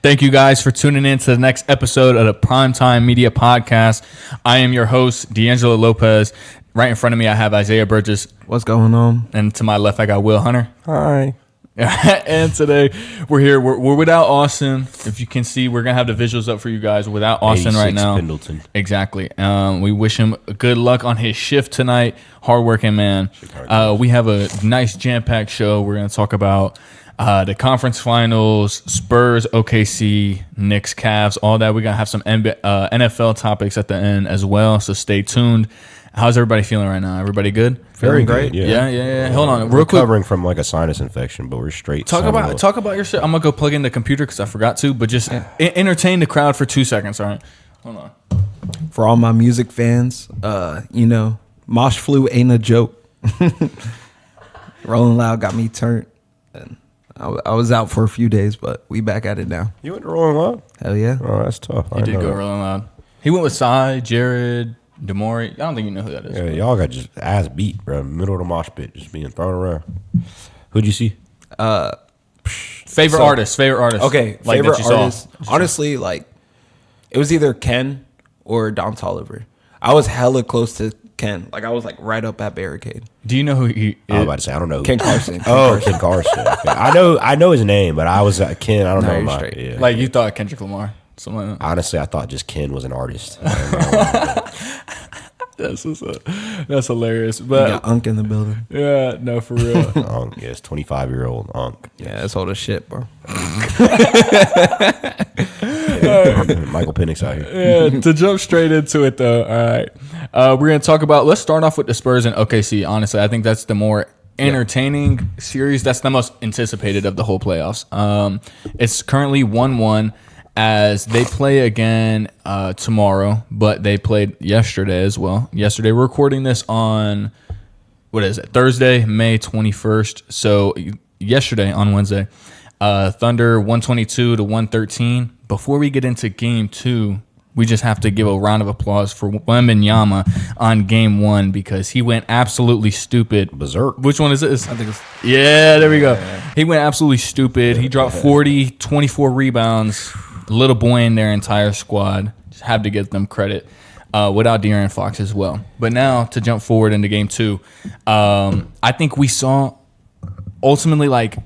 Thank you guys for tuning in to the next episode of the Primetime Media Podcast. I am your host, D'Angelo Lopez. Right in front of me, I have Isaiah Burgess. What's going on? And to my left, I got Will Hunter. Hi. And today, we're here. We're without Austin. If you can see, we're going to have the visuals up for you guys without Austin right now. Pendleton. Exactly. We wish him good luck on his shift tonight. Hardworking man. We have a nice jam-packed show. We're going to talk about the conference finals, Spurs, OKC, Knicks, Cavs, all that. We're going to have some NFL topics at the end as well, so stay tuned. How's everybody feeling right now? Everybody good? Very great. good, Yeah. Hold on. We're Real quick. recovering from like a sinus infection, but we're straight. Talk about your shit. I'm going to go plug in the computer because I forgot to, but just entertain the crowd for 2 seconds, all right? Hold on. For all my music fans, Mosh Flu ain't a joke. Rolling Loud got me turned. And I was out for a few days, but we back at it now. You went to Rolling Loud? Hell yeah. Oh, that's tough. He did go Rolling Loud. He went with Cy, Jared, Demore. I don't think you know who that is. Yeah, y'all got just ass beat, bro. Middle of the mosh pit, just being thrown around. Who'd you see? Favorite artist. Okay, like favorite that you artist. saw. Honestly, like, it was either Ken or Don Toliver. I was hella close to Ken. Like, I was like right up at barricade. Do you know who he is? I was about to say, I don't know. Ken Carson. Ken Carson. Okay. I know his name, but I was Ken. I don't know you're my. straight. Yeah. Like you thought Kendrick Lamar. Something like that. Honestly, I thought just Ken was an artist. That's hilarious. We But got Unk in the building. yeah, no, for real. Unk, yes, 25-year-old Unk. Yeah, that's old as shit, bro. Michael Penix out here. Yeah, to jump straight into it though. All right, we're gonna talk about. Let's start off with the Spurs and OKC. Honestly, I think that's the more entertaining series. That's the most anticipated of the whole playoffs. It's currently 1-1 as they play again tomorrow, but they played yesterday as well. Yesterday, we're recording this on Thursday, May 21st. So yesterday on Wednesday, Thunder 122 to 113. Before we get into game 2, we just have to give a round of applause for Wembanyama on game 1 because he went absolutely stupid. Berserk. Which one is this? I think it's There we go. He went absolutely stupid. He dropped 40, 24 rebounds. Little boy in their entire squad. Just have to give them credit. Without De'Aaron Fox as well. But now to jump forward into game 2, I think we saw ultimately like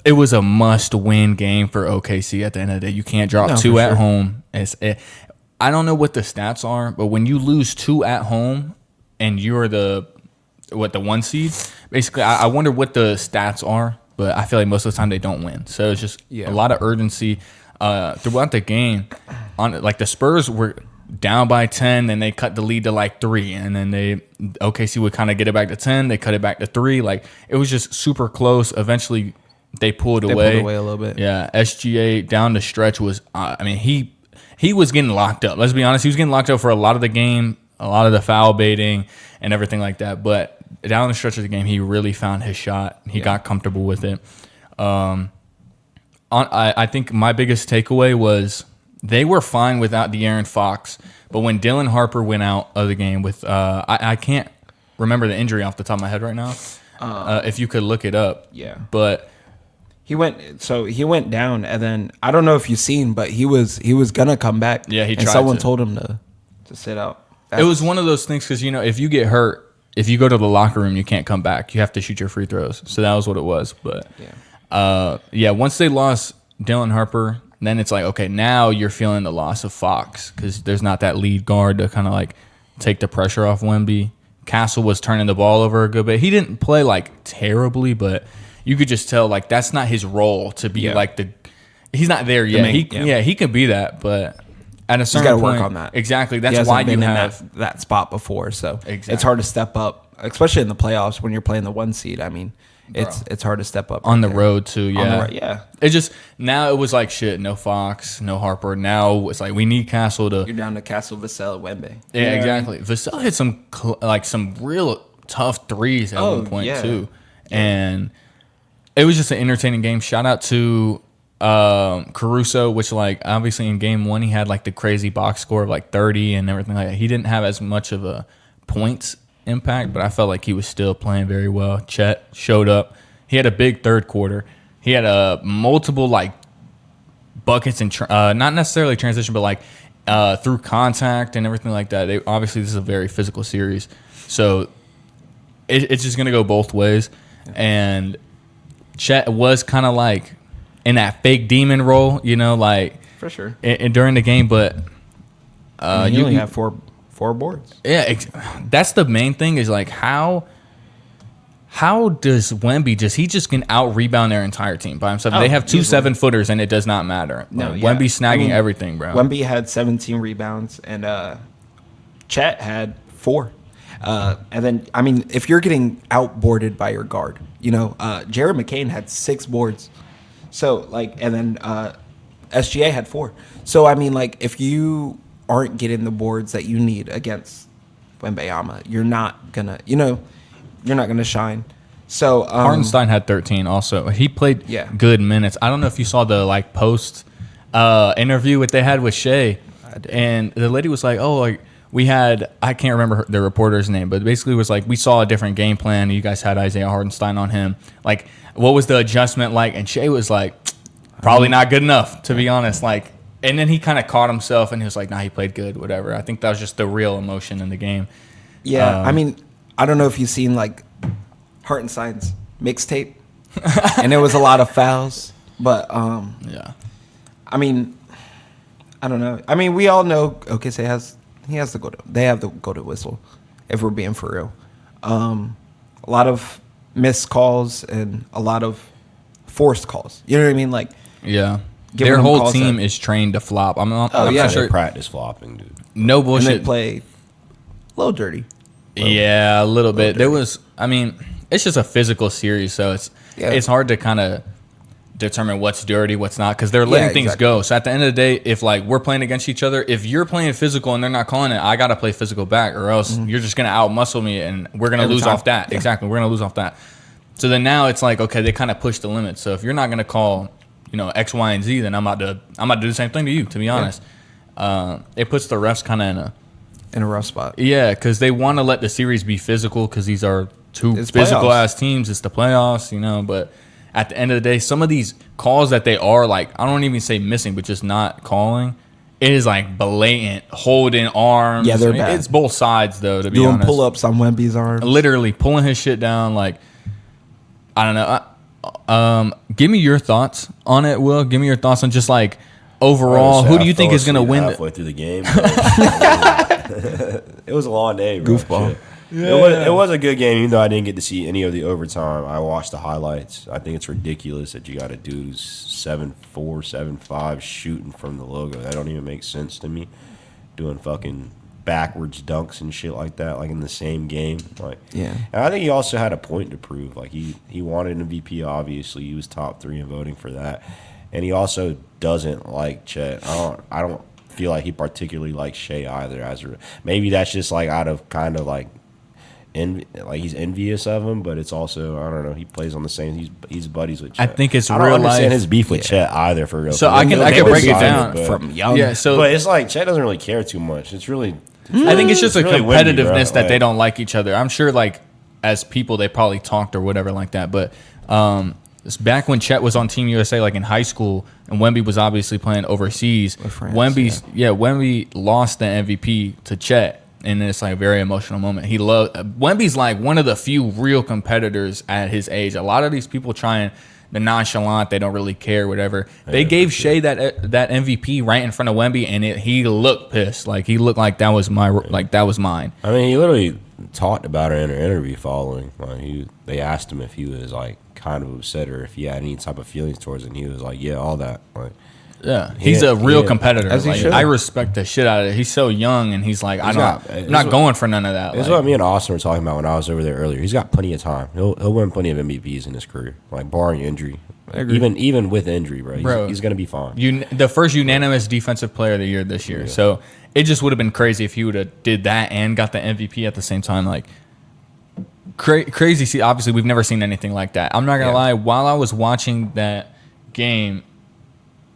it was a must-win game for OKC at the end of the day. You can't drop 2 at home. I don't know what the stats are, but when you lose 2 at home and you're the 1 seed, basically, I wonder what the stats are, but I feel like most of the time they don't win. So it's just a lot of urgency throughout the game. Like the Spurs were down by 10, then they cut the lead to like 3, and then OKC would kind of get it back to 10, they cut it back to 3. Like it was just super close. Eventually, they pulled away. They pulled away a little bit. Yeah, SGA down the stretch was. He was getting locked up. Let's be honest. He was getting locked up for a lot of the game, a lot of the foul baiting and everything like that. But down the stretch of the game, he really found his shot. He got comfortable with it. I think my biggest takeaway was they were fine without De'Aaron Fox. But when Dylan Harper went out of the game with, I can't remember the injury off the top of my head right now. If you could look it up. Yeah. But he went down, and then I don't know if you've seen, but he was gonna come back. Yeah, he tried. And someone told him to sit out. It was one of those things because if you get hurt, if you go to the locker room, you can't come back. You have to shoot your free throws. So that was what it was. But once they lost Dylan Harper, then it's like, okay, now you're feeling the loss of Fox because there's not that lead guard to kind of like take the pressure off Wemby. Castle was turning the ball over a good bit. He didn't play like terribly, but you could just tell like that's not his role to be like he's not there yet. He could be that, but at a certain point, he's got to work on that. Exactly. That's why you have that spot before. So exactly. It's hard to step up, especially in the playoffs when you're playing the 1 seed. I mean, it's hard to step up on the road too. Yeah, It just now it was like shit. No Fox, no Harper. Now it's like we need Castle to. You're down to Castle, Vassell, Wemby. Yeah, exactly. Vassell hit some real tough threes at one point too, and it was just an entertaining game. Shout out to Caruso, which like obviously in game 1 he had like the crazy box score of like 30 and everything like that. He didn't have as much of a points impact, but I felt like he was still playing very well. Chet showed up. He had a big third quarter. He had multiple like buckets and not necessarily transition, but like through contact and everything like that. Obviously this is a very physical series, so it's just gonna go both ways. And Chet was kind of like in that fake demon role, like for sure during the game, but you only have four boards. Yeah, that's the main thing is like how does Wemby he just can out rebound their entire team by himself? They have 2 7-footers and it does not matter. No, Wemby's snagging everything, bro. Wemby had 17 rebounds and Chet had 4. And then if you're getting outboarded by your guard, Jared McCain had 6 boards. So and then SGA had 4. So if you aren't getting the boards that you need against Wembanyama, you're not gonna shine. So Hartenstein had 13 also. He played good minutes. I don't know if you saw the post interview they had with Shea, and the lady was like, "Oh, we had, I can't remember the reporter's name, but basically it was we saw a different game plan. You guys had Isaiah Hartenstein on him. What was the adjustment like?" And Shea was like, "Probably not good enough, to be honest." And then he kind of caught himself and he was like, "Nah, he played good, whatever." I think that was just the real emotion in the game. Yeah, I don't know if you've seen Hartenstein's mixtape, and there was a lot of fouls, but yeah. I don't know. We all know OKC has the they have the go-to whistle, if we're being for real. A lot of missed calls and a lot of forced calls. You know what I mean? Yeah. Their whole team is trained to flop. I'm sure. They practice flopping, dude. No bullshit. And they play a little dirty. Yeah, a little bit. There was, it's just a physical series, so it's hard to kind of determine what's dirty, what's not, because they're letting things go. So at the end of the day, if we're playing against each other, if you're playing physical and they're not calling it, I got to play physical back, or else you're just going to out-muscle me, and we're going to lose off that. Yeah. Exactly, we're going to lose off that. So then now it's okay, they kind of push the limits. So if you're not going to call X, Y, and Z, then I'm about to do the same thing to you, to be honest. It puts the refs kind of in a rough spot. Yeah, because they want to let the series be physical because these are two physical-ass teams. It's the playoffs, but at the end of the day, some of these calls that they are, I don't even say missing, but just not calling, it is blatant, holding arms. Yeah, they're bad. It's both sides, though, to be honest. Doing pull-ups on Wemby's arms. Literally pulling his shit down, I don't know. Give me your thoughts on it, Will. Give me your thoughts on just overall. Who do you think is going to win? Halfway through the game, it was a long day, bro. Goofball. Yeah. It was a good game, even though I didn't get to see any of the overtime. I watched the highlights. I think it's ridiculous that you got a dude who's 7'4", 7'5", shooting from the logo. That don't even make sense to me. Doing fucking backwards dunks and shit like that, in the same game. Yeah. And I think he also had a point to prove. He wanted an MVP, obviously. He was top 3 in voting for that. And he also doesn't like Chet. I don't feel like he particularly likes Shea either. Maybe that's just out of kind of he's envious of him, but it's also, I don't know, he plays on the same. He's buddies with Chet. I think it's I don't understand his beef with Chet either, for real. So I can break it down from young. Yeah, so but it's Chet doesn't really care too much. It's really. I think it's just a really competitiveness windy, that they don't like each other. I'm sure as people they probably talked or whatever like that, but it's back when Chet was on Team USA, in high school, and Wemby was obviously playing overseas. France, Wemby lost the MVP to Chet, and it's a very emotional moment. Wemby's one of the few real competitors at his age. A lot of these people trying the nonchalant, they don't really care, whatever. They gave Shea that MVP right in front of Wemby, and he looked pissed. He looked like that was that was mine. He literally talked about it in an interview following. They asked him if he was kind of upset or if he had any type of feelings towards it, and he was yeah, all that. Yeah, he's a real competitor. As he should. I respect the shit out of it. He's so young, and he's I'm not going for none of that. This is what me and Austin were talking about when I was over there earlier. He's got plenty of time. He'll win plenty of MVPs in his career, barring injury. Even with injury, bro, he's going to be fine. The first unanimous defensive player of the year this year. Yeah. So it just would have been crazy if he would have did that and got the MVP at the same time. Crazy. See, obviously we've never seen anything like that. I'm not gonna lie. While I was watching that game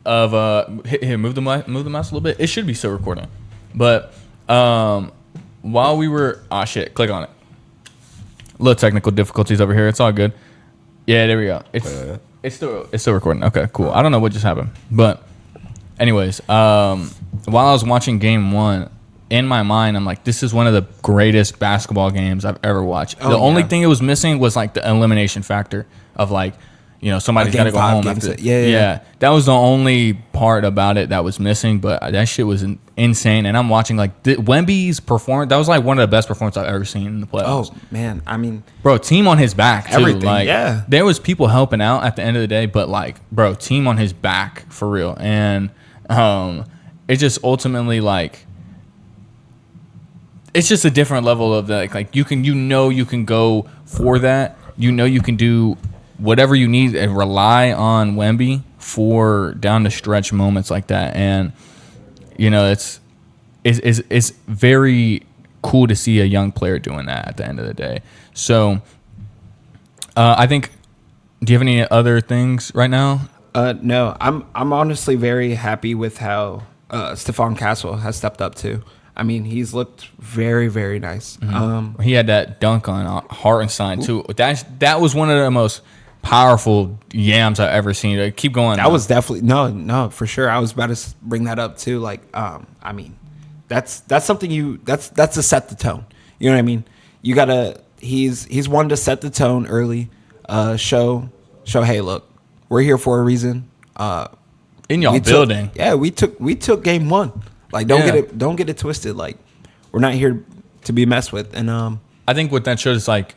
of here, move the mouse a little bit. It should be still recording, but while we were click on it. Little technical difficulties over here. It's all good. Yeah, there we go. It's still recording. Okay, cool. I don't know what just happened, but Anyways, while I was watching Game 1, in my mind, I'm like, this is one of the greatest basketball games I've ever watched. The only thing it was missing was like the elimination factor of like, you know, somebody's got to go home after. Yeah. That was the only part about it that was missing, but that shit was insane. And I'm watching like Wemby's performance. That was like one of the best performances I've ever seen in the playoffs. Oh man, I mean, bro, team on his back too. Everything, like, yeah. There was people helping out at the end of the day, but like, bro, team on his back for real. And it just ultimately like, it's just a different level of like you can go for that. You know you can do whatever you need and rely on Wemby for down the stretch moments like that. And you know it's very cool to see a young player doing that at the end of the day. So I think. Do you have any other things right now? No, I'm honestly very happy with how Stephon Castle has stepped up too. I mean, he's looked very, very nice. Mm-hmm. He had that dunk on Hartenstein too. That was one of the most powerful yams I've ever seen. Keep going. That was definitely no, for sure. I was about to bring that up too. Like, I mean, that's something that's to set the tone. You know what I mean? You gotta. He's one to set the tone early. Show. Hey, look, we're here for a reason. In your building. We took game 1. Like, don't get it twisted. Like, we're not here to be messed with. And I think what that shows is like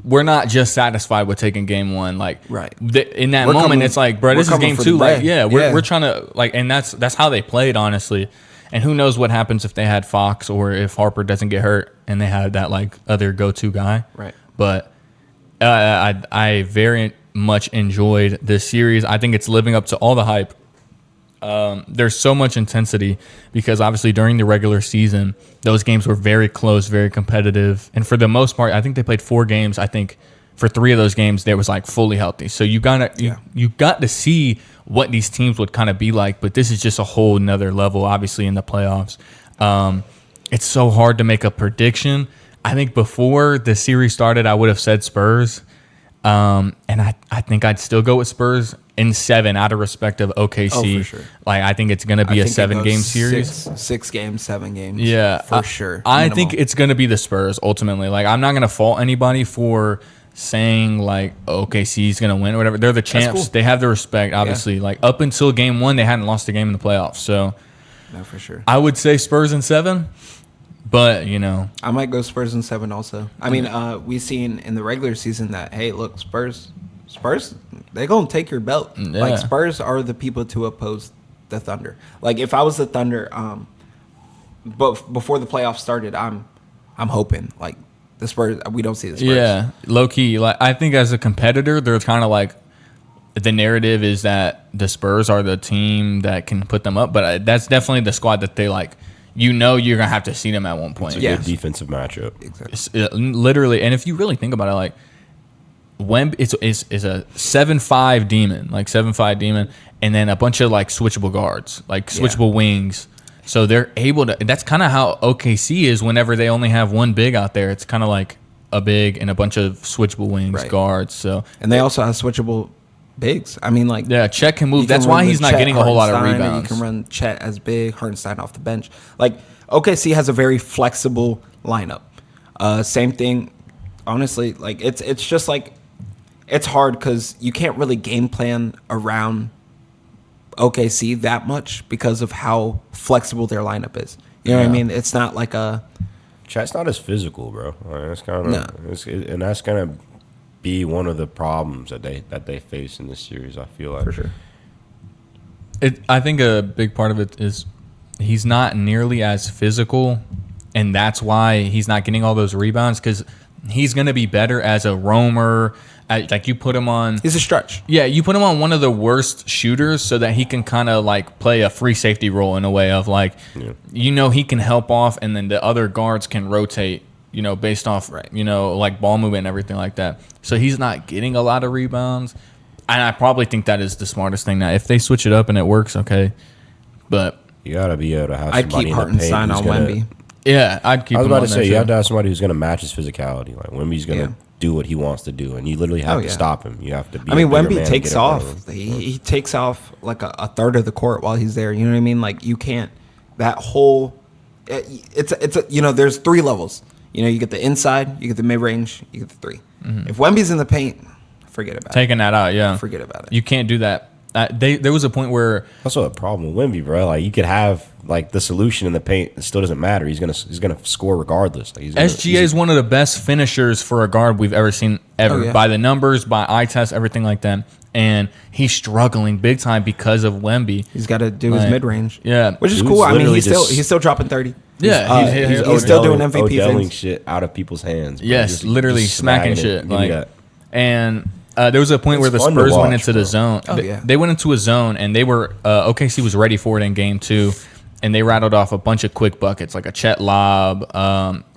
we're not just satisfied with taking game 1. Like, right in that moment, it's like, bro, this is game 2. Like, we're trying to like, and that's how they played, honestly. And who knows what happens if they had Fox or if Harper doesn't get hurt and they had that like other go-to guy. Right. But I very much enjoyed this series. I think it's living up to all the hype. There's so much intensity because obviously during the regular season, those games were very close, very competitive. And for the most part, I think they played 4 games. I think for 3 of those games, they was like fully healthy. So you got to see what these teams would kind of be like. But this is just a whole nother level, obviously, in the playoffs. It's so hard to make a prediction. I think before the series started, I would have said Spurs. And I think I'd still go with Spurs in 7 out of respect of OKC. Oh, for sure. Like, I think it's going to be a 7-game series. 6 games, 7 games. Yeah. For sure. I think it's going to be the Spurs ultimately. Like, I'm not going to fault anybody for saying, like, OKC is going to win or whatever. They're the champs. Cool. They have the respect, obviously. Yeah. Like, up until game 1, they hadn't lost a game in the playoffs. So, no, for sure. I would say Spurs in 7. But, you know. I might go Spurs in 7 also. I mean, we've seen in the regular season that, hey, look, Spurs, they're going to take your belt. Yeah. Like, Spurs are the people to oppose the Thunder. Like, if I was the Thunder, but before the playoffs started, I'm hoping, like, the Spurs, we don't see the Spurs. Yeah, low-key. Like, I think as a competitor, they're kind of like, the narrative is that the Spurs are the team that can put them up. But that's definitely the squad that they, like, you know you're going to have to see them at one point. It's a good defensive matchup. Exactly. Literally. And if you really think about it, like, Wemby is a 7'5" demon, like 7'5" demon, and then a bunch of, like, switchable guards, like switchable wings. So they're able to – that's kind of how OKC is whenever they only have one big out there. It's kind of like a big and a bunch of switchable wings, guards. So and they also have switchable – bigs. I mean, like, yeah, Chet can move. That's why he's not getting a whole lot of rebounds. You can run Chet as big, Hartenstein off the bench. Like, OKC has a very flexible lineup. Same thing, honestly. Like, it's just like it's hard because you can't really game plan around OKC that much because of how flexible their lineup is. You know what I mean? It's not like a Chet's not as physical, bro. Like, it's kind of and that's gonna be one of the problems that they face in this series. I feel like for sure. I think a big part of it is he's not nearly as physical, and that's why he's not getting all those rebounds because he's going to be better as a roamer. Like you put him on, he's a stretch. Yeah, you put him on one of the worst shooters so that he can kind of like play a free safety role in a way of like, you know, he can help off, and then the other guards can rotate. You know, based off, you know, like ball movement and everything like that. So he's not getting a lot of rebounds. And I probably think that is the smartest thing. Now, if they switch it up and it works, okay. But you got to be able to have I'd somebody keep Hartenstein on Wemby. Yeah, I'd keep him on. I was about to say, you have to have somebody who's going to match his physicality. Like, Wemby's going to do what he wants to do, and you literally have to stop him. You have to be. I mean, a bigger Wemby man takes to get in front of off. him. He takes off like a third of the court while he's there. You know what I mean? Like you can't. That whole. It's there's 3 levels. You get the inside, you get the mid range, you get the 3. Mm-hmm. If Wemby's in the paint, forget about Taking that out, yeah. Forget about it. You can't do that. There was a point where That's what a problem with Wemby, bro. Like you could have like the solution in the paint, it still doesn't matter. He's gonna score regardless. Like, SGA is one of the best finishers for a guard we've ever seen ever, by the numbers, by eye test, everything like that. And he's struggling big time because of Wemby. He's got to do his mid range, which is Dude's cool. I mean, literally he's still dropping 30. Yeah, he's still doing MVP Odelling things. shit out of people's hands. Bro. Yes, literally just smacking shit. And there was a point where the fun to Spurs went watch, into the zone. Oh, yeah. They went into a zone, and they were OKC was ready for it in game 2, and they rattled off a bunch of quick buckets, like a Chet lob,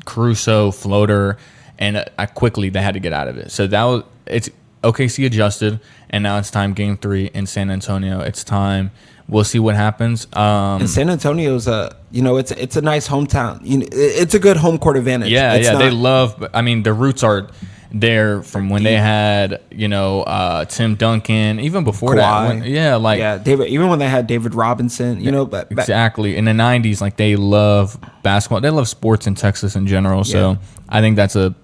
Caruso floater, and quickly they had to get out of it. So it's OKC adjusted, and now it's time game 3 in San Antonio. It's time. We'll see what happens. And San Antonio's it's a nice hometown. It's a good home court advantage. Yeah, they love. I mean, the roots are there from when they had Tim Duncan, even before Kawhi. that. David. Even when they had David Robinson, but exactly in the '90s, like they love basketball. They love sports in Texas in general. So I think that's a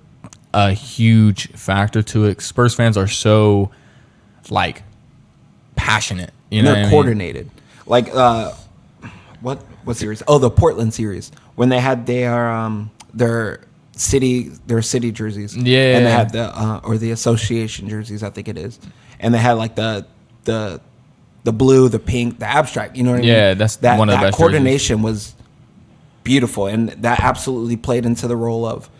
huge factor to it. Spurs fans are so passionate. They're coordinated. Like what series? Oh, the Portland series when they had their city jerseys. Yeah, and they had the association jerseys, I think it is, and they had like the blue, the pink, the abstract. You know what I mean? Yeah, that's one of the best. Coordination was beautiful, and that absolutely played into the role of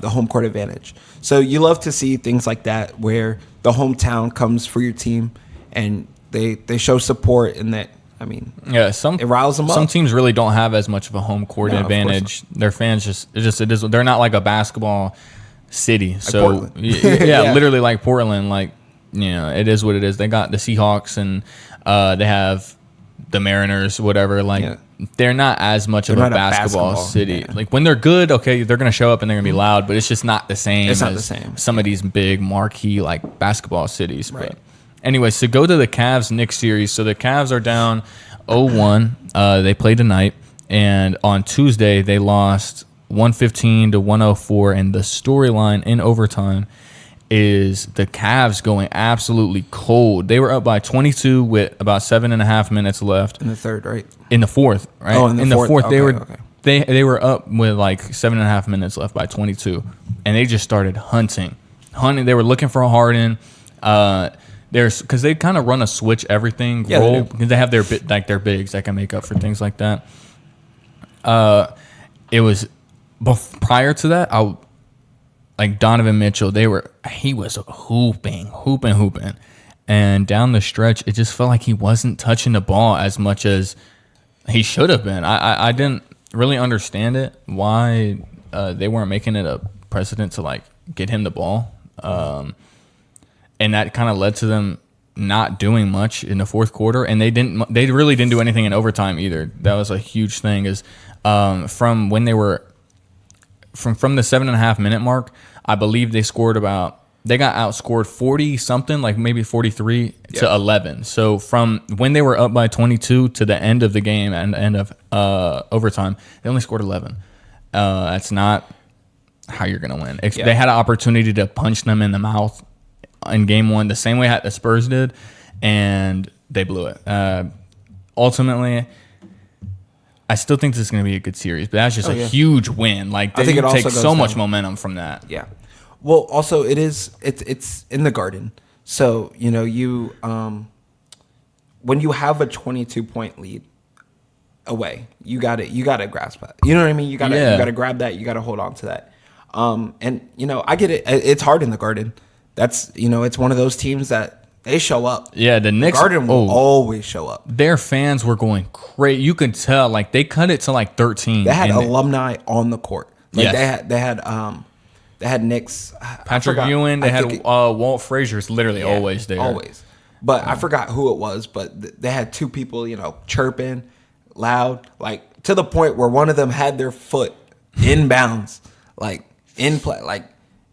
the home court advantage. So you love to see things like that where the hometown comes for your team and they show support, and that it riles them up. Some teams really don't have as much of a home court advantage. Their fans they're not like a basketball city. So literally like Portland, it is what it is. They got the Seahawks and they have the Mariners, whatever. They're not as much of a basketball city. Yeah. Like when they're good, okay, they're gonna show up and they're gonna be loud, but it's just not the same. It's not the same. Some of these big marquee basketball cities. Right. But anyway, so go to the Cavs-Knicks series. So the Cavs are down 0-1. They play tonight, and on Tuesday they lost 115-104. And the storyline in overtime is the Cavs going absolutely cold. They were up by 22 with about 7.5 minutes left in the third, right? In the fourth, right? Oh, in the fourth. They were up with 7.5 minutes left by 22, and they just started hunting. They were looking for a Harden. Because they kind of run a switch everything role because they have their bigs that can make up for things like that. It was prior to that, Donovan Mitchell, he was hooping, and down the stretch, it just felt like he wasn't touching the ball as much as he should have been. I didn't really understand it why they weren't making it a precedent to get him the ball. And that kind of led to them not doing much in the fourth quarter, and they really didn't do anything in overtime either. That was a huge thing. Is from when they were from the 7.5 minute mark, I believe they got outscored 40 something, maybe 43 to 11. So from when they were up by 22 to the end of the game and end of overtime, they only scored 11. That's not how you're gonna win. They had an opportunity to punch them in the mouth in game 1 the same way the Spurs did, and they blew it. Ultimately, I still think this is going to be a good series, but that's just a huge win. I think it takes so much momentum from that. Yeah. Well, also it's in the Garden, so when you have a 22-point lead away, you got to grasp that. You know what I mean? You got to grab that. You got to hold on to that. And I get it. It's hard in the Garden. That's it's one of those teams that they show up. Yeah, the Knicks Garden will always show up. Their fans were going crazy. You could tell they cut it to 13. They had alumni on the court. They had Knicks. Patrick Ewing. They had Walt Frazier's literally always there. Always. But I forgot who it was. But they had 2 people chirping loud, to the point where one of them had their foot in bounds, in play,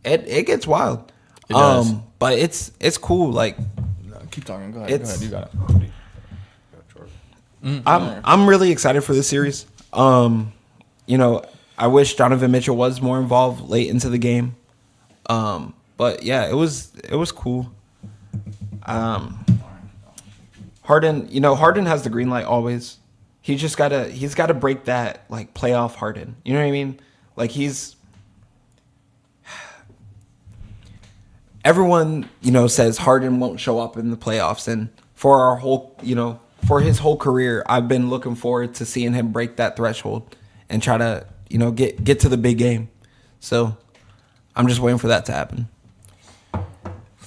it gets wild. It does. But it's cool. Like, No, keep talking. Go ahead. You got it. I'm really excited for this series. I wish Donovan Mitchell was more involved late into the game. But yeah, it was cool. Harden has the green light always. He's gotta break that like playoff Harden. You know what I mean? Like everyone, says Harden won't show up in the playoffs, and for his whole career, I've been looking forward to seeing him break that threshold and try to, get to the big game. So I'm just waiting for that to happen.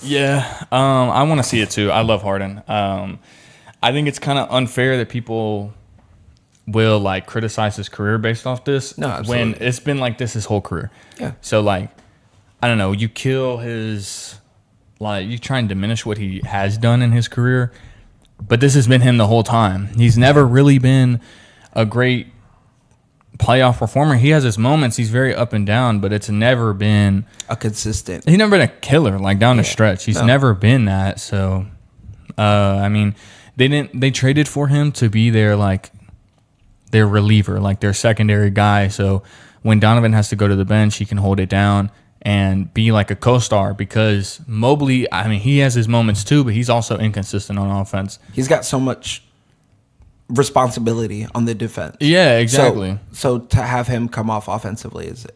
Yeah, I want to see it too. I love Harden. I think it's kind of unfair that people will like criticize his career based off this. No, absolutely. When it's been like this his whole career. Yeah. So like, I don't know. You kill his, like, you try and diminish what he has done in his career, but this has been him the whole time. He's never really been a great playoff performer. He has his moments. He's very up and down, but it's never been A consistent. He's never been a killer like down the stretch. He's never been that. So, I mean, they traded for him to be their reliever, like their secondary guy. So when Donovan has to go to the bench, he can hold it down and be like a co-star, because Mobley, I mean, he has his moments too, but he's also inconsistent on offense. He's got so much responsibility on the defense. Yeah, exactly. So to have him come off offensively is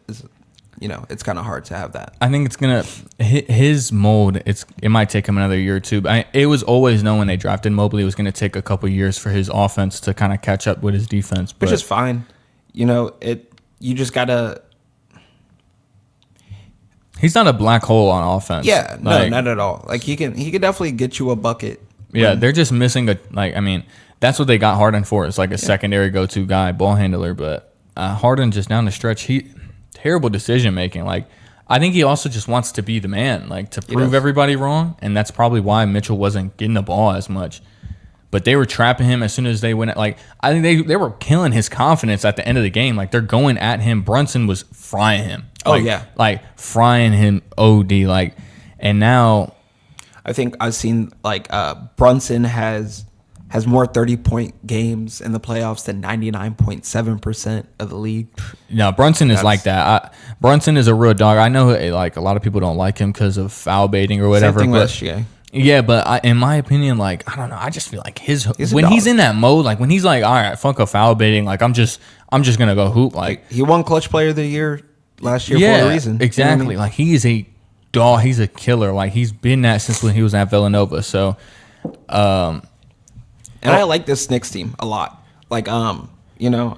it's kind of hard to have that. I think it's gonna his mold. It might take him another year or two. But it was always known when they drafted Mobley, it was gonna take a couple years for his offense to kind of catch up with his defense. Which is fine. You just gotta. He's not a black hole on offense. Yeah, no, not at all. Like he can definitely get you a bucket. Yeah, they're just missing that's what they got Harden for. It's like a secondary go-to guy, ball handler. But Harden just down the stretch, terrible decision making. Like, I think he also just wants to be the man, like to prove everybody wrong, and that's probably why Mitchell wasn't getting the ball as much. But they were trapping him as soon as they went. Like, I think they were killing his confidence at the end of the game. Like, they're going at him. Brunson was frying him. Like frying him OD. Like, and now I think I've seen Brunson has more 30-point games in the playoffs than 99.7% of the league. No, Brunson is like that. Brunson is a real dog. I know like a lot of people don't like him because of foul baiting or whatever. Same thing but, with SGA. Yeah, but in my opinion, like, I don't know. I just feel like he's in that mode, like when he's like, all right, fuck a foul baiting, like I'm just gonna go hoop. Like he won Clutch Player of the Year last year for a reason. Exactly. You know what I mean? Like he is a dog. He's a killer. Like he's been that since when he was at Villanova. So, and I like this Knicks team a lot. Like, I know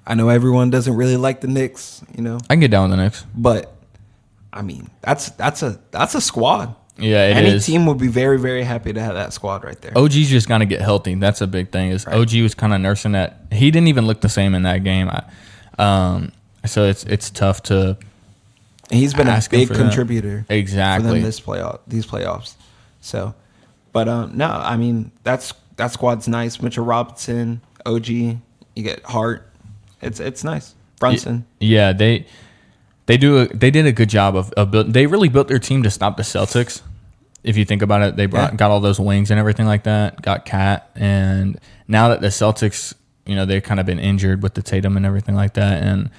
everyone doesn't really like the Knicks. I can get down with the Knicks, but I mean that's a squad. Yeah, Any team would be very, very happy to have that squad right there. OG's just got to get healthy. That's a big thing. OG was kind of nursing that. He didn't even look the same in that game. So it's tough to. And he's been a big contributor. Exactly. For them these playoffs. So, but no, I mean that squad's nice. Mitchell Robinson, OG, you get Hart. It's nice. Brunson. Yeah, they did a good job of building. They really built their team to stop the Celtics. If you think about it, they got all those wings and everything like that. Got Cat, and now that the Celtics, they've kind of been injured with the Tatum and everything like that, and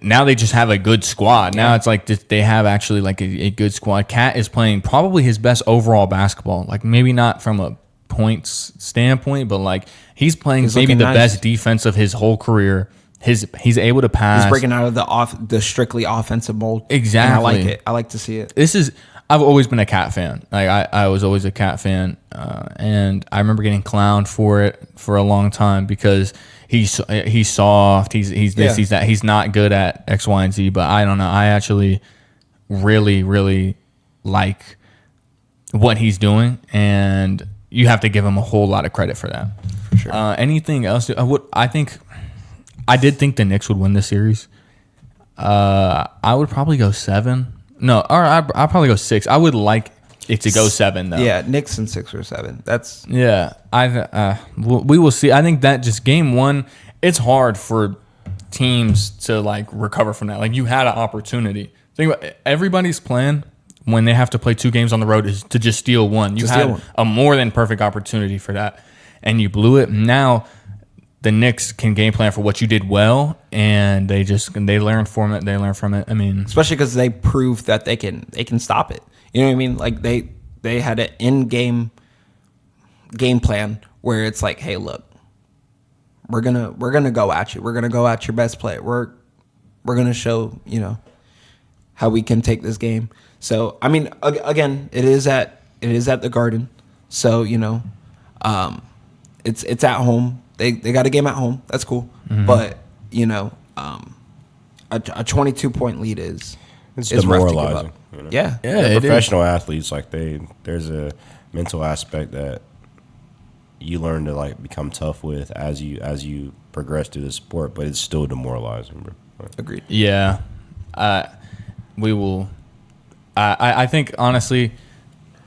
now they just have a good squad. Now it's like they have actually like a good squad. Cat is playing probably his best overall basketball. Like maybe not from a points standpoint, but like he's playing maybe the best defense of his whole career. He's able to pass. He's breaking out of the strictly offensive mold. Exactly. And I like it. I like to see it. I've always been a Cat fan. Like I was always a Cat fan, and I remember getting clowned for it for a long time because he's soft. He's this. He's that. He's not good at X, Y, and Z. But I don't know. I actually really, really like what he's doing, and you have to give him a whole lot of credit for that. For sure. Anything else? I did think the Knicks would win this series. I would probably go 7. No, or I'll probably go 6. I would like it to go 7 though. Yeah, Knicks in 6 or 7. That's we will see. I think that just game 1, it's hard for teams to like recover from that. Like you had an opportunity Think about it. Everybody's plan when they have to play 2 games on the road is to just steal one. You had a more than perfect opportunity for that, and you blew it. Now the Knicks can game plan for what you did well, and they learn from it. They learn from it. I mean, especially because they proved that they can stop it. You know what I mean? Like they had an in-game game plan where it's like, hey, look, we're gonna go at you. We're gonna go at your best player. We're gonna show how we can take this game. So I mean, again, it is at the Garden. So it's at home. They got a game at home. That's cool. Mm-hmm. But a 22-point lead is demoralizing. Yeah, They're professional athletes. Like there's a mental aspect that you learn to like become tough with as you progress through the sport, but it's still demoralizing, bro. Agreed. Yeah, we will. I think honestly,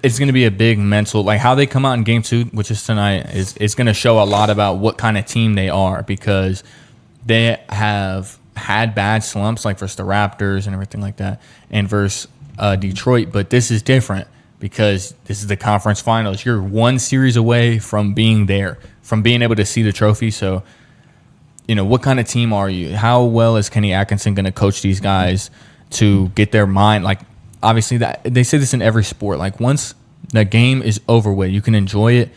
it's going to be a big mental, like how they come out in game 2, which is tonight, is going to show a lot about what kind of team they are, because they have had bad slumps like versus the Raptors and everything like that, and versus Detroit. But this is different because this is the conference finals. You're one series away from being there, from being able to see the trophy. So, what kind of team are you? How well is Kenny Atkinson going to coach these guys to get their mind? Like, obviously, that they say this in every sport. Like, once the game is over with, you can enjoy it,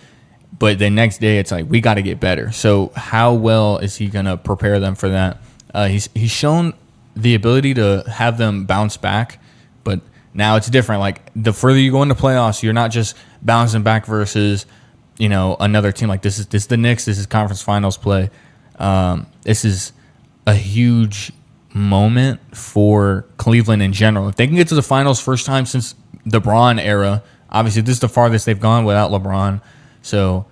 but the next day it's like, we got to get better. So how well is he going to prepare them for that? He's shown the ability to have them bounce back, but now it's different. Like, the further you go into playoffs, you're not just bouncing back versus, another team. Like, this is the Knicks. This is conference finals play. This is a huge moment for Cleveland in general. If they can get to the finals first time since the LeBron era, obviously this is the farthest they've gone without LeBron. So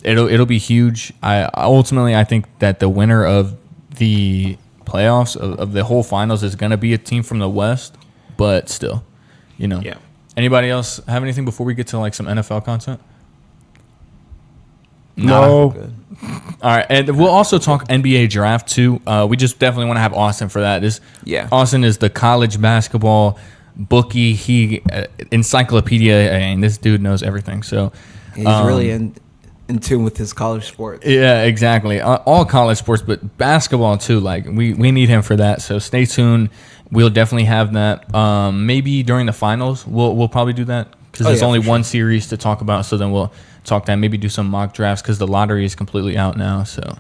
it'll be huge. I think that the winner of the playoffs of the whole finals is going to be a team from the West, but still, Yeah. Anybody else have anything before we get to like some NFL content? No. Good. All right, and we'll also talk NBA draft too. We just definitely want to have Austin for that. Austin is the college basketball bookie. He encyclopedia, and this dude knows everything. So he's really in tune with his college sports. Yeah, exactly. All college sports, but basketball too. Like we need him for that. So stay tuned. We'll definitely have that. Maybe during the finals, we'll probably do that because there's only one series to talk about. So then we'll talk that. Maybe do some mock drafts because the lottery is completely out now. So,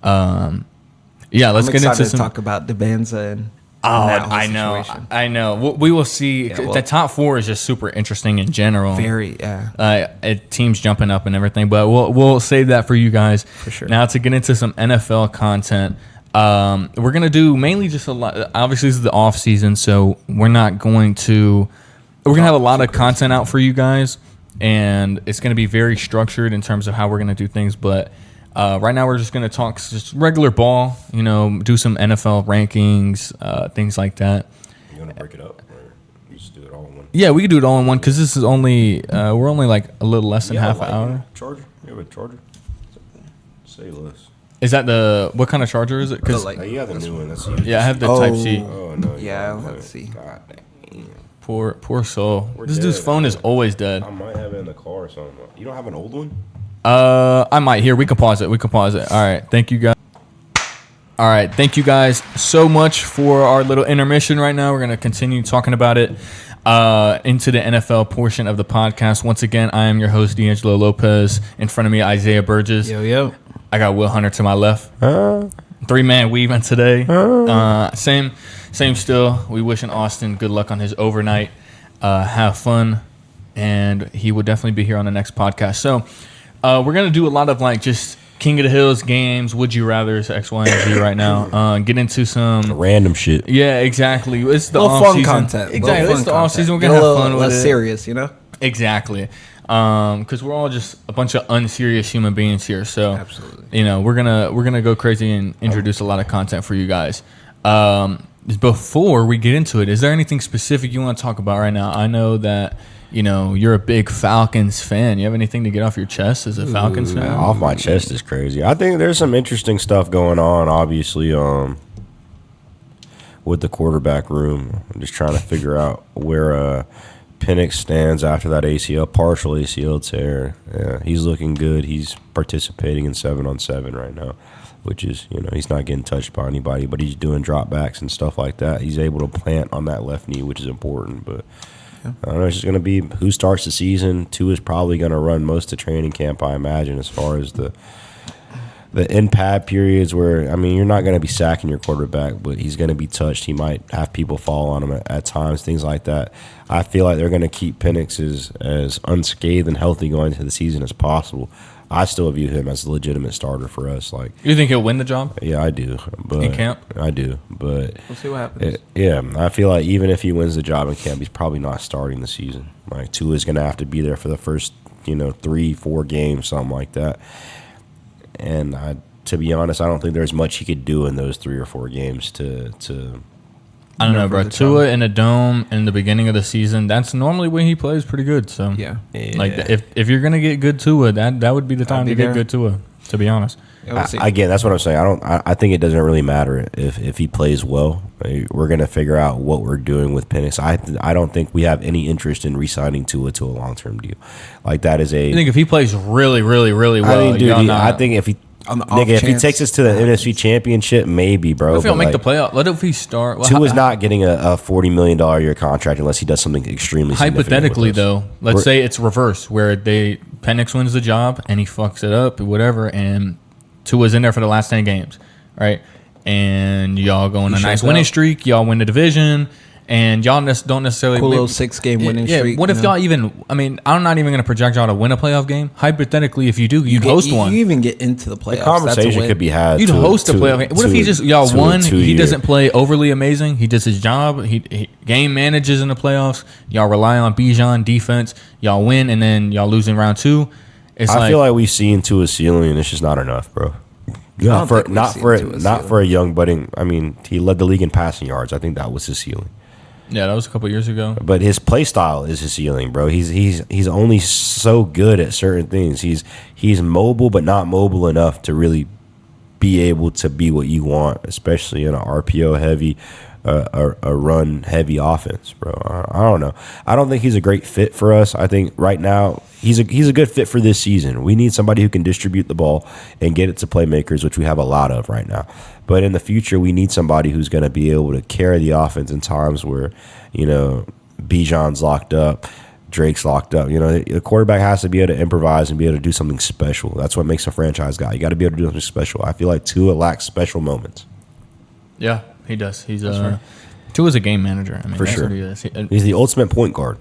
let's get into some. Talk about Debanza and. Oh, I know. We will see. The top 4 is just super interesting in general. Very, teams jumping up and everything, but we'll save that for you guys. For sure. Now to get into some NFL content, we're gonna do mainly just a lot. Obviously, this is the off season, so we're not going to. We're gonna have a lot of content out for you guys, and it's gonna be very structured in terms of how we're gonna do things, but. Right now, we're just going to talk just regular ball, do some NFL rankings, things like that. You want to break it up or you just do it all in one? Yeah, we could do it all in one because this is only, we're only like a little less than half an hour. Charger? You have a charger? Say less. Is that what kind of charger is it? Cause you have the new one. That's I have the Type C. Oh, no. Yeah, let's see. God damn. Poor soul. This dude's phone is always dead. I might have it in the car or something. You don't have an old one? I might. Here, we can pause it. All right. Thank you, guys. All right. Thank you guys so much for our little intermission right now. We're going to continue talking about it into the NFL portion of the podcast. Once again, I am your host, D'Angelo Lopez. In front of me, Isaiah Burgess. Yo. I got Will Hunter to my left. 3-man weaving today. Same still. We wishing Austin good luck on his overnight. Have fun. And he will definitely be here on the next podcast. So, we're going to do a lot of like just King of the Hills games, Would You Rathers, X, Y, and Z right now. Get into some random shit. Yeah, exactly. It's the off fun season. Content. Exactly. It's the off season. We're going to have fun with it. Less serious, Exactly. Because we're all just a bunch of unserious human beings here. So, absolutely. We're gonna go crazy and introduce a lot of content for you guys. Before we get into it, is there anything specific you want to talk about right now? I know that. You're a big Falcons fan. You have anything to get off your chest as a Falcons fan? Off my chest is crazy. I think there's some interesting stuff going on, obviously. with the quarterback room. I'm just trying to figure out where Penix stands after that partial ACL tear. Yeah, he's looking good. He's participating in 7-on-7 right now, which is, he's not getting touched by anybody, but he's doing dropbacks and stuff like that. He's able to plant on that left knee, which is important. But I don't know. It's just going to be who starts the season. Tua is probably going to run most of training camp, I imagine, as far as the in-pad periods where, you're not going to be sacking your quarterback, but he's going to be touched. He might have people fall on him at times, things like that. I feel like they're going to keep Penix as unscathed and healthy going into the season as possible. I still view him as a legitimate starter for us. You think he'll win the job? Yeah, I do. But in camp? I do, but we'll see what happens. I feel like even if he wins the job in camp, he's probably not starting the season. Tua is going to have to be there for the first, 3-4 games, something like that. And to be honest, I don't think there's much he could do in those 3 or 4 games to I don't know, bro. Tua in a dome in the beginning of the season, that's normally when he plays pretty good. So yeah. If you're gonna get good Tua, that would be the time to get good Tua. To be honest, again, that's what I'm saying. I think it doesn't really matter if he plays well. We're gonna figure out what we're doing with Penix. I don't think we have any interest in re-signing Tua to a long-term deal. That is a. I think if he plays really, really, really well, I think if he. If he takes us to the NFC Championship, maybe, bro. What if he'll make the playoff? What if he start? Well, Tua's not getting a $40 million a year contract unless he does something extremely significant. Hypothetically, though, let's say it's reverse, where Penix wins the job and he fucks it up or whatever, and Tua's in there for the last 10 games, right? And y'all go on a nice winning streak. Y'all win the division. And y'all don't necessarily cool little 6-game winning streak. What if y'all even? I'm not even going to project y'all to win a playoff game. Hypothetically, if you do, you'd host one. You even get into the playoffs. The conversation could be had. You'd host a playoff game. What if he just y'all won? He doesn't play overly amazing. He does his job. He game manages in the playoffs. Y'all rely on Bijan defense. Y'all win, and then y'all lose in round 2. I feel like we've seen Tua's ceiling, and it's just not enough, bro. Not for a young budding. He led the league in passing yards. I think that was his ceiling. Yeah, that was a couple years ago. But his play style is his ceiling, bro. He's only so good at certain things. He's mobile, but not mobile enough to really be able to be what you want, especially in an RPO heavy, a run heavy offense, bro. I don't know. I don't think he's a great fit for us. I think right now he's a good fit for this season. We need somebody who can distribute the ball and get it to playmakers, which we have a lot of right now. But in the future, we need somebody who's going to be able to carry the offense in times where, Bijan's locked up, Drake's locked up. The quarterback has to be able to improvise and be able to do something special. That's what makes a franchise guy. You got to be able to do something special. I feel like Tua lacks special moments. Yeah, he does. Tua's a game manager. For that's sure. What he is. He's the ultimate point guard.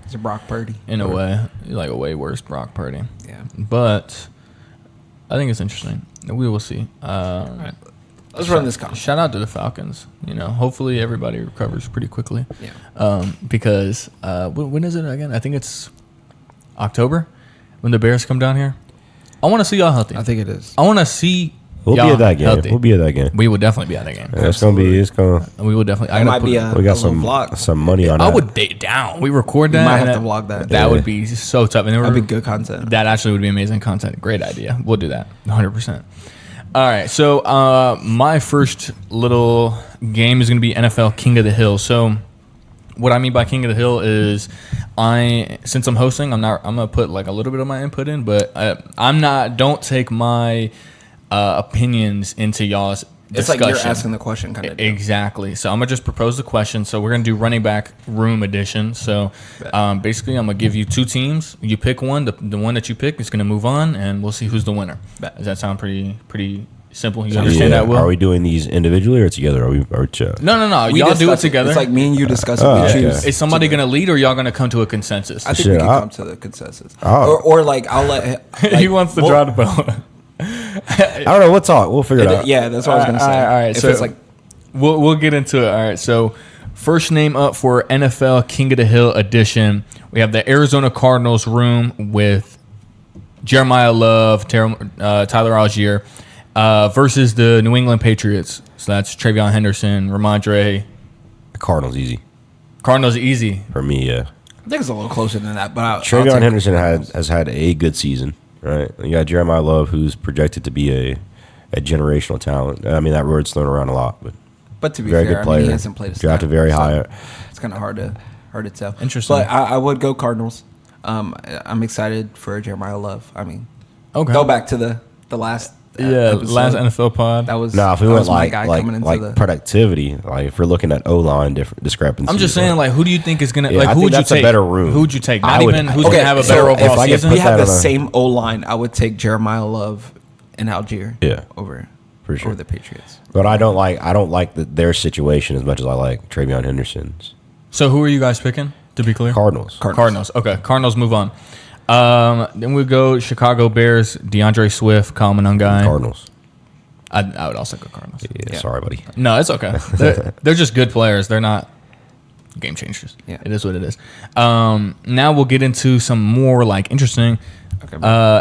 He's a Brock Purdy. In a way. He's like a way worse Brock Purdy. Yeah. but I think it's interesting. We will see. All right. Let's run this conference. Shout out to the Falcons. Hopefully everybody recovers pretty quickly. Yeah. Because when is it again? I think it's October when the Bears come down here. I want to see y'all healthy. I think it is. I want to see. We'll be at that game. Healthy. We'll be at that game. We will definitely be at that game. Yeah, it's gonna be. We will definitely. It might be we got some money on that. I would date down. We record that. You might have to vlog that. That would be so tough. And that'd be good content. That actually would be amazing content. Great idea. We'll do that. 100%. All right. So my first little game is going to be NFL King of the Hill. So what I mean by King of the Hill is since I'm hosting, I'm gonna put like a little bit of my input in, but don't take my opinions into y'all's discussion. It's like you're asking the question kind of deal. Exactly. So I'm going to just propose the question. So we're going to do running back room edition. So basically I'm going to give you 2 teams. You pick one. The one that you pick is going to move on, and we'll see who's the winner. Does that sound pretty simple? You understand that, Will? Are we doing these individually or together? No. Y'all do it together. It's like me and you discuss it. We choose. Is somebody going to lead, or y'all going to come to a consensus? I think we can come to the consensus. Or like I'll let... he wants to draw the boat. I don't know. We'll talk. We'll figure it out. Yeah, that's what I was going to say. All right. So it's like, we'll get into it. All right. So first name up for NFL King of the Hill edition, we have the Arizona Cardinals room with Jeremiah Love, Tyler Algier versus the New England Patriots. So that's Travion Henderson, Ramondre. Cardinals easy. Cardinals easy. For me, yeah. I think it's a little closer than that. But Travion Henderson has had a good season. Right, you got Jeremiah Love, who's projected to be a generational talent. I mean, that word's thrown around a lot, but But to be very fair, good player. he hasn't played a snap, drafted very high. It's kind of hard to tell. Interesting. But I would go Cardinals. I'm excited for Jeremiah Love. I mean, Okay. go back to the last episode. last NFL pod. That was Now, if we that went was my guy coming into like productivity, like if we're looking at O-line discrepancies. I'm just saying, like, who do you think is gonna Yeah, like? I Who think would you that's a take? better room. Who would you take? I Not would- even who's okay, gonna have a so better if overall I could season. put we have that the on a- same O line, I would take Jeremiah Love and Algier. Yeah. over For sure. over the Patriots. But I don't like their situation as much as I like Travion Henderson's. So who are you guys picking? To be clear, Cardinals. Cardinals. Okay, Cardinals move on. Then we go Chicago Bears. DeAndre Swift, Kyle Monangai. Cardinals. I would also go Cardinals. Yeah, sorry, buddy. No, it's okay. They're just good players. They're not game changers. Yeah. It is what it is. Now we'll get into some more like interesting. Okay.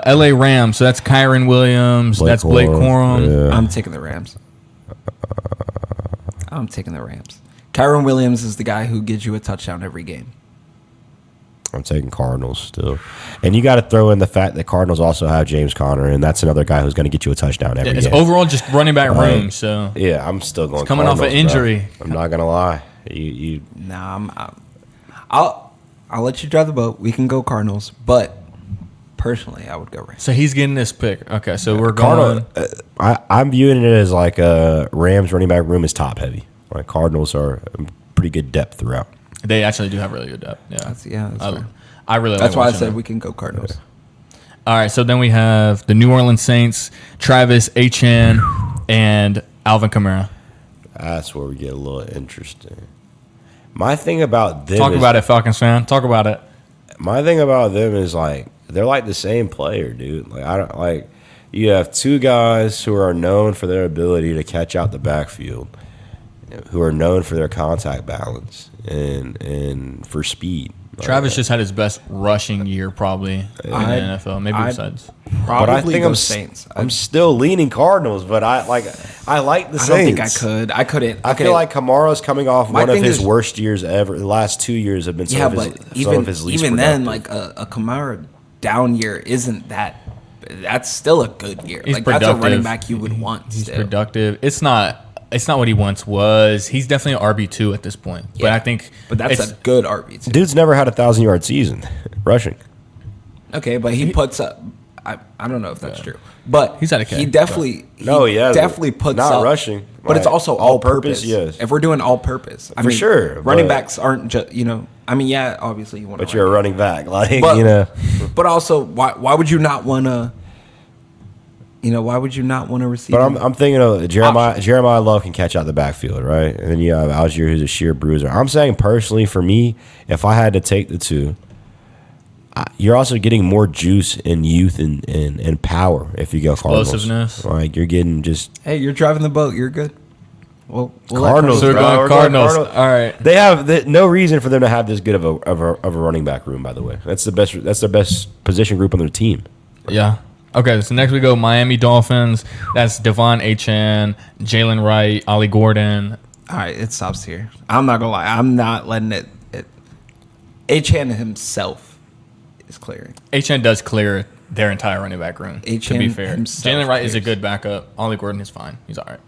L.A. Rams. So that's Kyron Williams. That's Blake Corum. Yeah. I'm taking the Rams. Kyron Williams is the guy who gives you a touchdown every game. I'm taking Cardinals still. And you got to throw in the fact that Cardinals also have James Conner, and that's another guy who's going to get you a touchdown every It's game. overall just running back room. So Yeah, I'm still going coming off an Cardinals, bro. injury. I'm not going to lie. You Nah, I'll let you drive the boat. We can go Cardinals, but personally, I would go Rams. So he's getting this pick. Okay, so we're Cardinals, going. I'm viewing it as like a Rams running back room is top heavy. Like Cardinals are pretty good depth throughout. They actually do have really good depth. Yeah, That's fair. I really. That's like why I watching said them. we can go Cardinals. All right, so then we have the New Orleans Saints, Travis Etienne, and Alvin Kamara. That's where we get a little interesting. My thing about them Talk is, about it, Falcons fan. Talk about it. My thing about them is like they're like the same player, dude. Like I don't like you have two guys who are known for their ability to catch out the backfield, who are known for their contact balance and for speed. Travis just had his best rushing year probably in the NFL. Maybe besides. Probably But I think go I'm Saints. I'm still leaning Cardinals, but I like the I don't Saints. think I could. I couldn't. I feel like Kamara's coming off My one of thing his is- worst years ever. The last 2 years have been some Yeah, of his, but some of his least even then, productive. like a Kamara down year isn't that. That's still a good year. He's Like that's a productive. running back you would want. He's still. productive. It's not what he once was. He's definitely an RB2 at this point. But Yeah. I think But that's it's, a good RB too. Dude's never had a 1,000-yard season rushing. Okay, but he puts up. I don't know if that's true, but He's had a he catch, definitely No, he hasn't. definitely puts Not up rushing, but it's like, also all all purpose, purpose. yes. If we're doing all purpose, I For mean, sure, running but- backs aren't just I mean, yeah, obviously you want. But you're a running back, like But- you know. But also, why would you not want to? Why would you not want to receive? But I'm thinking of Jeremiah Love can catch out the backfield, right? And then you have Algier, who's a sheer bruiser. I'm saying personally, for me, if I had to take the two, you're also getting more juice and youth and power if you go Cardinals. Explosiveness. Like you're getting just Hey, you're driving the boat. You're good. Well, Cardinals. So we're bro. going We're Cardinals. Cardinals. All right. They have no reason for them to have this good of a running back room. By the way, that's the best. That's their best position group on their team. Yeah. Okay, so next we go Miami Dolphins. That's Devon Achane, Jalen Wright, Ollie Gordon. All right, it stops here. I'm not gonna lie. I'm not letting it. Achane himself is clearing. Achane does clear their entire running back room, to be Achane fair. himself Jalen Wright is a clears. good backup. Ollie Gordon is fine. He's all right.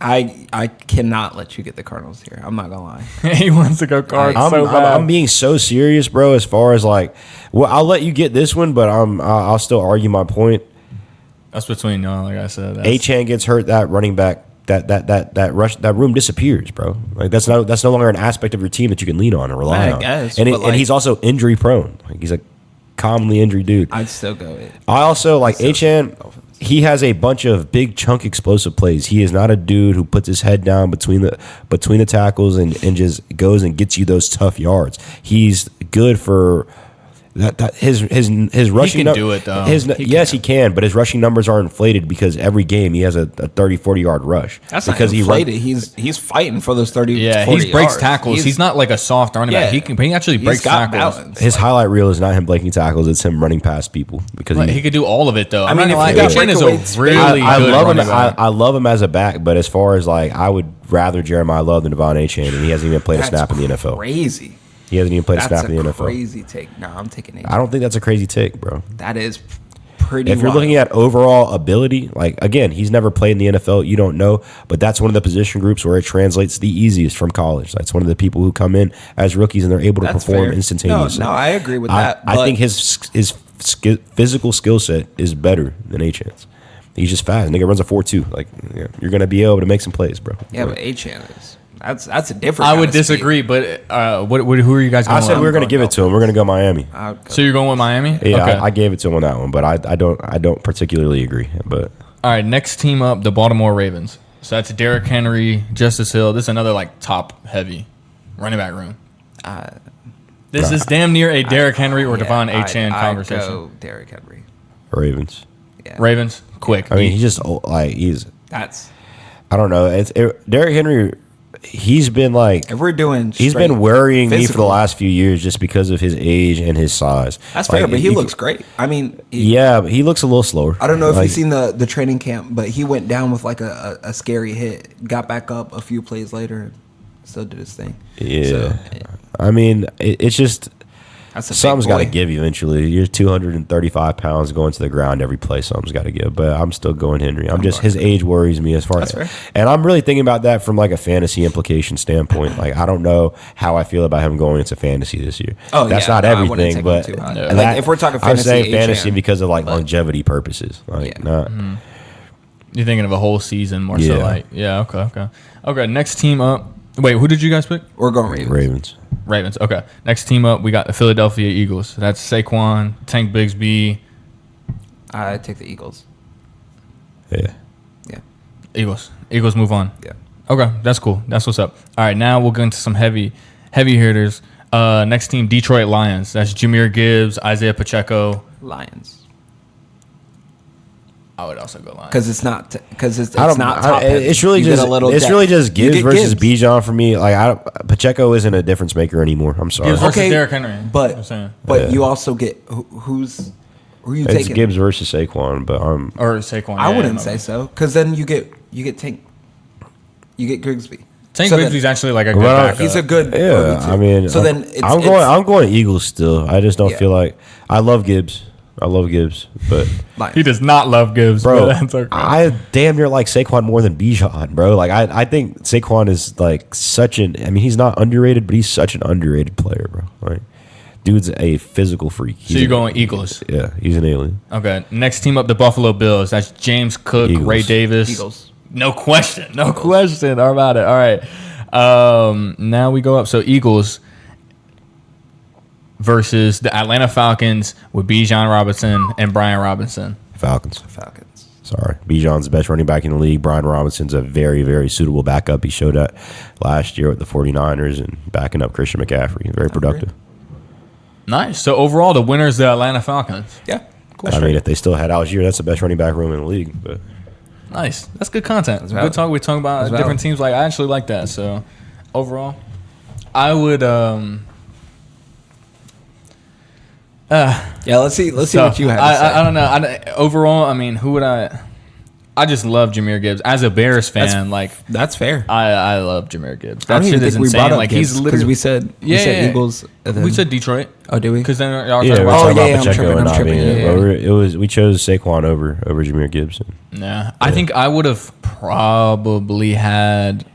I cannot let you get the Cardinals here. I'm not gonna lie. He wants to go Cards I'm, so bad. I'm being so serious, bro. As far as like, well, I'll let you get this one, but I'll still argue my point. That's between y'all, like I said. Achan gets hurt, that running back, that room disappears, bro. Like that's no longer an aspect of your team that you can lean on or rely I on. guess, and but, like- he's also injury prone. Like he's a commonly injured dude. I'd still go it. I also like Still Achan. Dolphins. He has a bunch of big chunk explosive plays. He is not a dude who puts his head down between the tackles and just goes and gets you those tough yards. He's good for that his rushing can do it, though. He can, but his rushing numbers are inflated because every game he has a 30-40 yard rush. That's because not inflated. He's fighting for those 30. Yeah, 40 he breaks yards. tackles. He's not like a soft running back. Yeah. He actually breaks He's got tackles. balance. his highlight reel is not him breaking tackles; it's him running past people because But he could do all of it though. I mean, mean, if like, you got Achane is breakaway a really I good love him. running back. I love him as a back, but as far as like, I would rather Jeremiah Love than Devon Achane, and he hasn't even played a snap in the NFL. Crazy. He hasn't even played a That's snap in the a NFL. crazy take. No, I'm taking it. I don't think that's a crazy take, bro. That is. pretty If you're looking at overall ability, like, again, he's never played in the NFL. You don't know. But that's one of the position groups where it translates the easiest from college. That's one of the people who come in as rookies and they're able to perform fair. instantaneously. No, I agree with that. I think his physical skill set is better than Achan's. He's just fast. Nigga runs a 4.2. Like, yeah, you're gonna be able to make some plays, bro. Yeah, but Achan is that's a different. I kind would of speed. disagree, but who are you guys going I said with? we were gonna give it to him. We're gonna go Miami. So you're going with Miami? Yeah, Okay. I gave it to him on that one, but I don't particularly agree. But All right, next team up, the Baltimore Ravens. So that's Derrick Henry, Justice Hill. This is another like top heavy running back room. This is damn near a Derrick Henry or Devon Achane conversation. I'd go Derrick Henry. Ravens. Yeah. Ravens, quick. I mean, he's just like That's I don't know. Derrick Henry. He's been like if we're doing. he's been worrying me for the physical. last few years just because of his age and his size. That's Like, fair, but he looks great. I mean, Yeah, but he looks a little slower. I don't know if Like, you've seen the training camp, but he went down with like a scary hit, got back up a few plays later, and still did his thing. Yeah, So, I mean, it's just that's a something's big boy. got to give eventually. You're 235 pounds going to the ground every play. Something's got to give. But I'm still going Henry. I'm just his age worries me as far as, fair. and I'm really thinking about that from like a fantasy implication standpoint. Like I don't know how I feel about him going into fantasy this year. Oh, that's yeah. not No, I wouldn't everything, take but him too high. that- Like, if we're talking I'm saying fantasy, fantasy HM, because of like but- longevity purposes. Like not. You're thinking of a whole season more so Yeah. like, yeah, okay. Next team up. Wait, who did you guys pick? We're going Ravens. Ravens. Ravens. Okay. Next team up, we got the Philadelphia Eagles. That's Saquon, Tank Bigsby, I take the Eagles. Yeah. Yeah. Eagles. Eagles move on. Yeah. Okay, that's cool. That's what's up. All right, now we'll go into some heavy hitters. Next team, Detroit Lions. That's Jahmyr Gibbs, Isaiah Pacheco. Lions. I would also go Lions. Because it's not. Because it's I don't. not top heavy. It's really You get just. a little It's depth. really just You Gibbs get versus Gibbs. Bijan for me. Like Pacheco isn't a difference maker anymore. I'm sorry. Gibbs versus Okay, Derrick Henry. I'm But saying. Yeah. you also get who are you It's taking? Gibbs versus Saquon, but Or Saquon. I yeah, wouldn't no. say so. Because then you get Tank. You get Grigsby. Tank So then- Bigsby's actually like a good Well, backup. He's a good. yeah. RB2. I mean, so then it's, I'm going Eagles still. I just don't Yeah. feel like I love Gibbs. I love Gibbs, but Lions. He does not love Gibbs, bro, but that's okay. I damn near like Saquon more than Bijan, bro. Like I think Saquon is like such an. I mean, he's not underrated, but he's such an underrated player, bro. Like, dude's a physical freak. So you're going Eagles. Yeah, he's an alien. Okay. Next team up, the Buffalo Bills. That's James Cook, Eagles. Ray Davis. Eagles. No question. No question about it. All right. Now we go up. So Eagles versus the Atlanta Falcons with Bijan Robinson and Brian Robinson. Falcons. Falcons. Sorry. Bijan's the best running back in the league. Brian Robinson's a very, very suitable backup. He showed that last year with the 49ers and backing up Christian McCaffrey. Very productive. Nice. So overall, the winner is the Atlanta Falcons. Yeah. Cool. I mean, if they still had Algier, that's the best running back room in the league. But Nice. That's good content. That's Good valid. talk. We're talking about That's different valid. teams. Like I actually like that. So overall, I would. Yeah. Let's see what you had to say. I don't know. Overall, I mean, who would I? I just love Jahmyr Gibbs as a Bears fan. That's fair. I love Jahmyr Gibbs. I That don't shit even is think we insane. brought up Like Gibbs he's because literally. we said Eagles. And then, We said Detroit. Oh, do we? Because then y'all yeah, talking we're about. talking yeah, about I'm Pacheco tripping, and I'm not being tripping, it. yeah. But we chose Saquon over Jahmyr Gibbs. Nah, I think I would have probably had.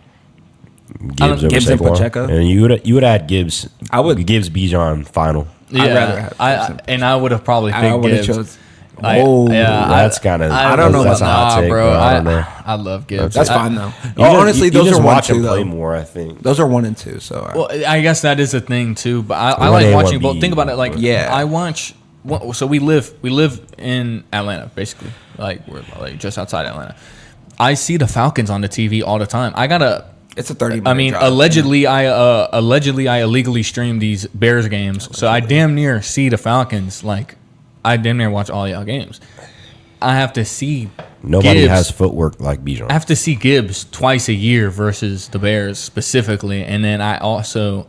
Gibbs over Gibbs and Saquon. Pacheco? And you would add Gibbs. I would. Gibbs Bijan final. Yeah, rather have Gibbs and I would have probably picked I would have Gibbs. chose. Whoa, yeah, that's kind of. I don't know That's a about hot take, bro. I don't know. I love Gibbs. That's I- fine though. You Honestly, just- you those just are 1 watch 2 him play though. more. I think. Those are 1 and 2. So Well, I guess that is a thing too. But I 1A, like watching 1B, both. Think about it. Like, Yeah. I watch. So we live in Atlanta, basically. Like we're like just outside Atlanta. I see the Falcons on the TV all the time. I gotta. it's a 30-minute I mean, drive. allegedly, I illegally stream these Bears games, so I damn near see the Falcons. Like, I damn near watch all y'all games. I have to see. Nobody Gibbs. has footwork like Bijan. I have to see Gibbs twice a year versus the Bears specifically, and then I also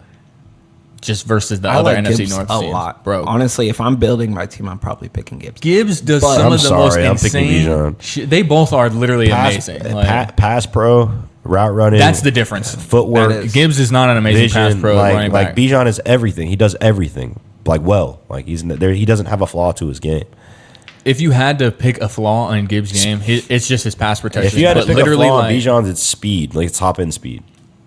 just versus the I other like NFC Gibbs North a teams, lot, bro. Honestly, if I'm building my team, I'm probably picking Gibbs. Gibbs does But- some I'm of the most sorry, I'm picking insane. Bijan. Shit. They both are literally pass, amazing. Like, pass pro, route running. that's the difference. footwork. That is. Gibbs is not an amazing Vision, pass pro running back. like Bijan is everything. He does everything like well. Like he doesn't have a flaw to his game. if you had to pick a flaw in Gibbs' game, it's just his pass protection. If you had to But pick a literally, flaw on like, Bijan's, it's speed, like it's top end speed.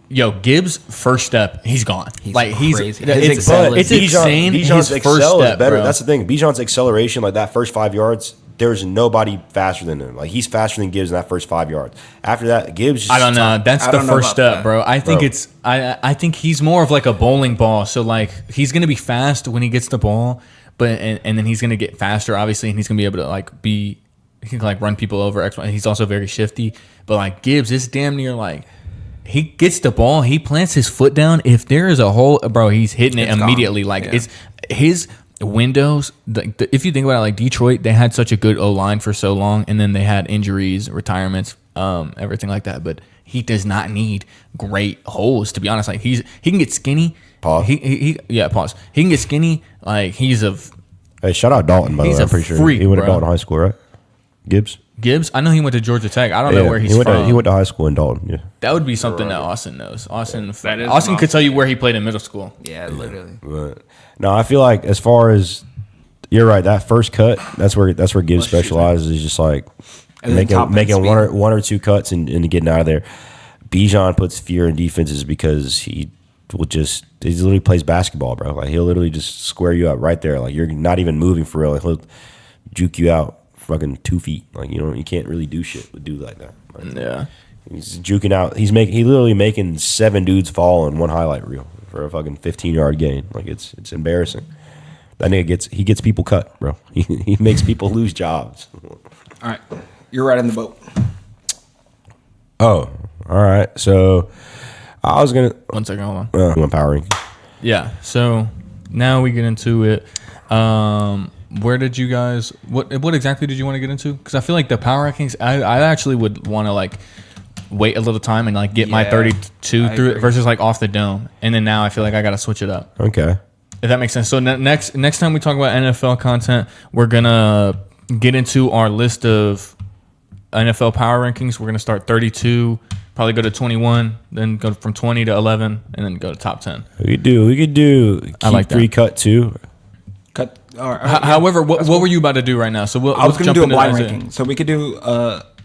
yo, Gibbs' first step, he's gone. He's like he's crazy. it's, But it's insane. Bijan's His first excel is step, better. bro. That's the thing. Bijan's acceleration, like that first 5 yards, there's nobody faster than him. Like he's faster than Gibbs in that first 5 yards. After that, Gibbs. Just I don't know. That's I the don't know first about step, that. bro. I think Bro. it's. I think he's more of like a bowling ball. So like he's gonna be fast when he gets the ball, but and then he's gonna get faster, obviously, and he's gonna be able to like be. He can like run people over. And he's also very shifty. But like Gibbs, it's damn near like. He gets the ball. He plants his foot down. If there is a hole, bro, he's hitting it It's immediately. gone. Like Yeah. it's his windows. If you think about it, like Detroit, they had such a good O line for so long, and then they had injuries, retirements, everything like that. But he does not need great holes. To be honest, like he can get skinny. Pause. Pause. He can get skinny. Like he's a Hey, shout out Dalton, by the He's way. a I'm pretty sure freak, he went to bro. Dalton High School, right? Gibbs. Gibbs. I know he went to Georgia Tech. I don't know where he's he went from. he went to high school in Dalton. Yeah. That would be something that Austin knows. That is Austin could awesome. tell you where he played in middle school. Yeah, literally. But no, I feel like as far as you're right, that first cut, that's where Gibbs specializes. Is just like And then top making end one or two cuts and getting out of there. Bijan puts fear in defenses because he literally plays basketball, bro. Like he'll literally just square you up right there. Like you're not even moving for real. Like, he'll juke you out fucking 2 feet. Like you can't really do shit with dude like that. Like, Yeah. he's juking out. He literally making 7 dudes fall in one highlight reel for a fucking 15-yard gain. Like it's embarrassing. That nigga gets people cut, bro. He makes people lose jobs. All right. You're right in the boat. Oh, all right. So I was gonna 1 second. Hold on. empowering. Yeah. So now we get into it. Where did you guys? What exactly did you want to get into? Because I feel like the power rankings. I actually would want to like wait a little time and like get my Yeah, 32 I through it agree. versus like off the dome. And then now I feel like I got to switch it up. Okay. If that makes sense. So next time we talk about NFL content, we're gonna get into our list of NFL power rankings. We're gonna start 32, probably go to 21, then go from 20 to 11, and then go to top 10. We could do. Keep I like that. 3, cut 2. Cut. All right. However, what were you about to do right now? So I was going going to to do a blind ranking. So we could do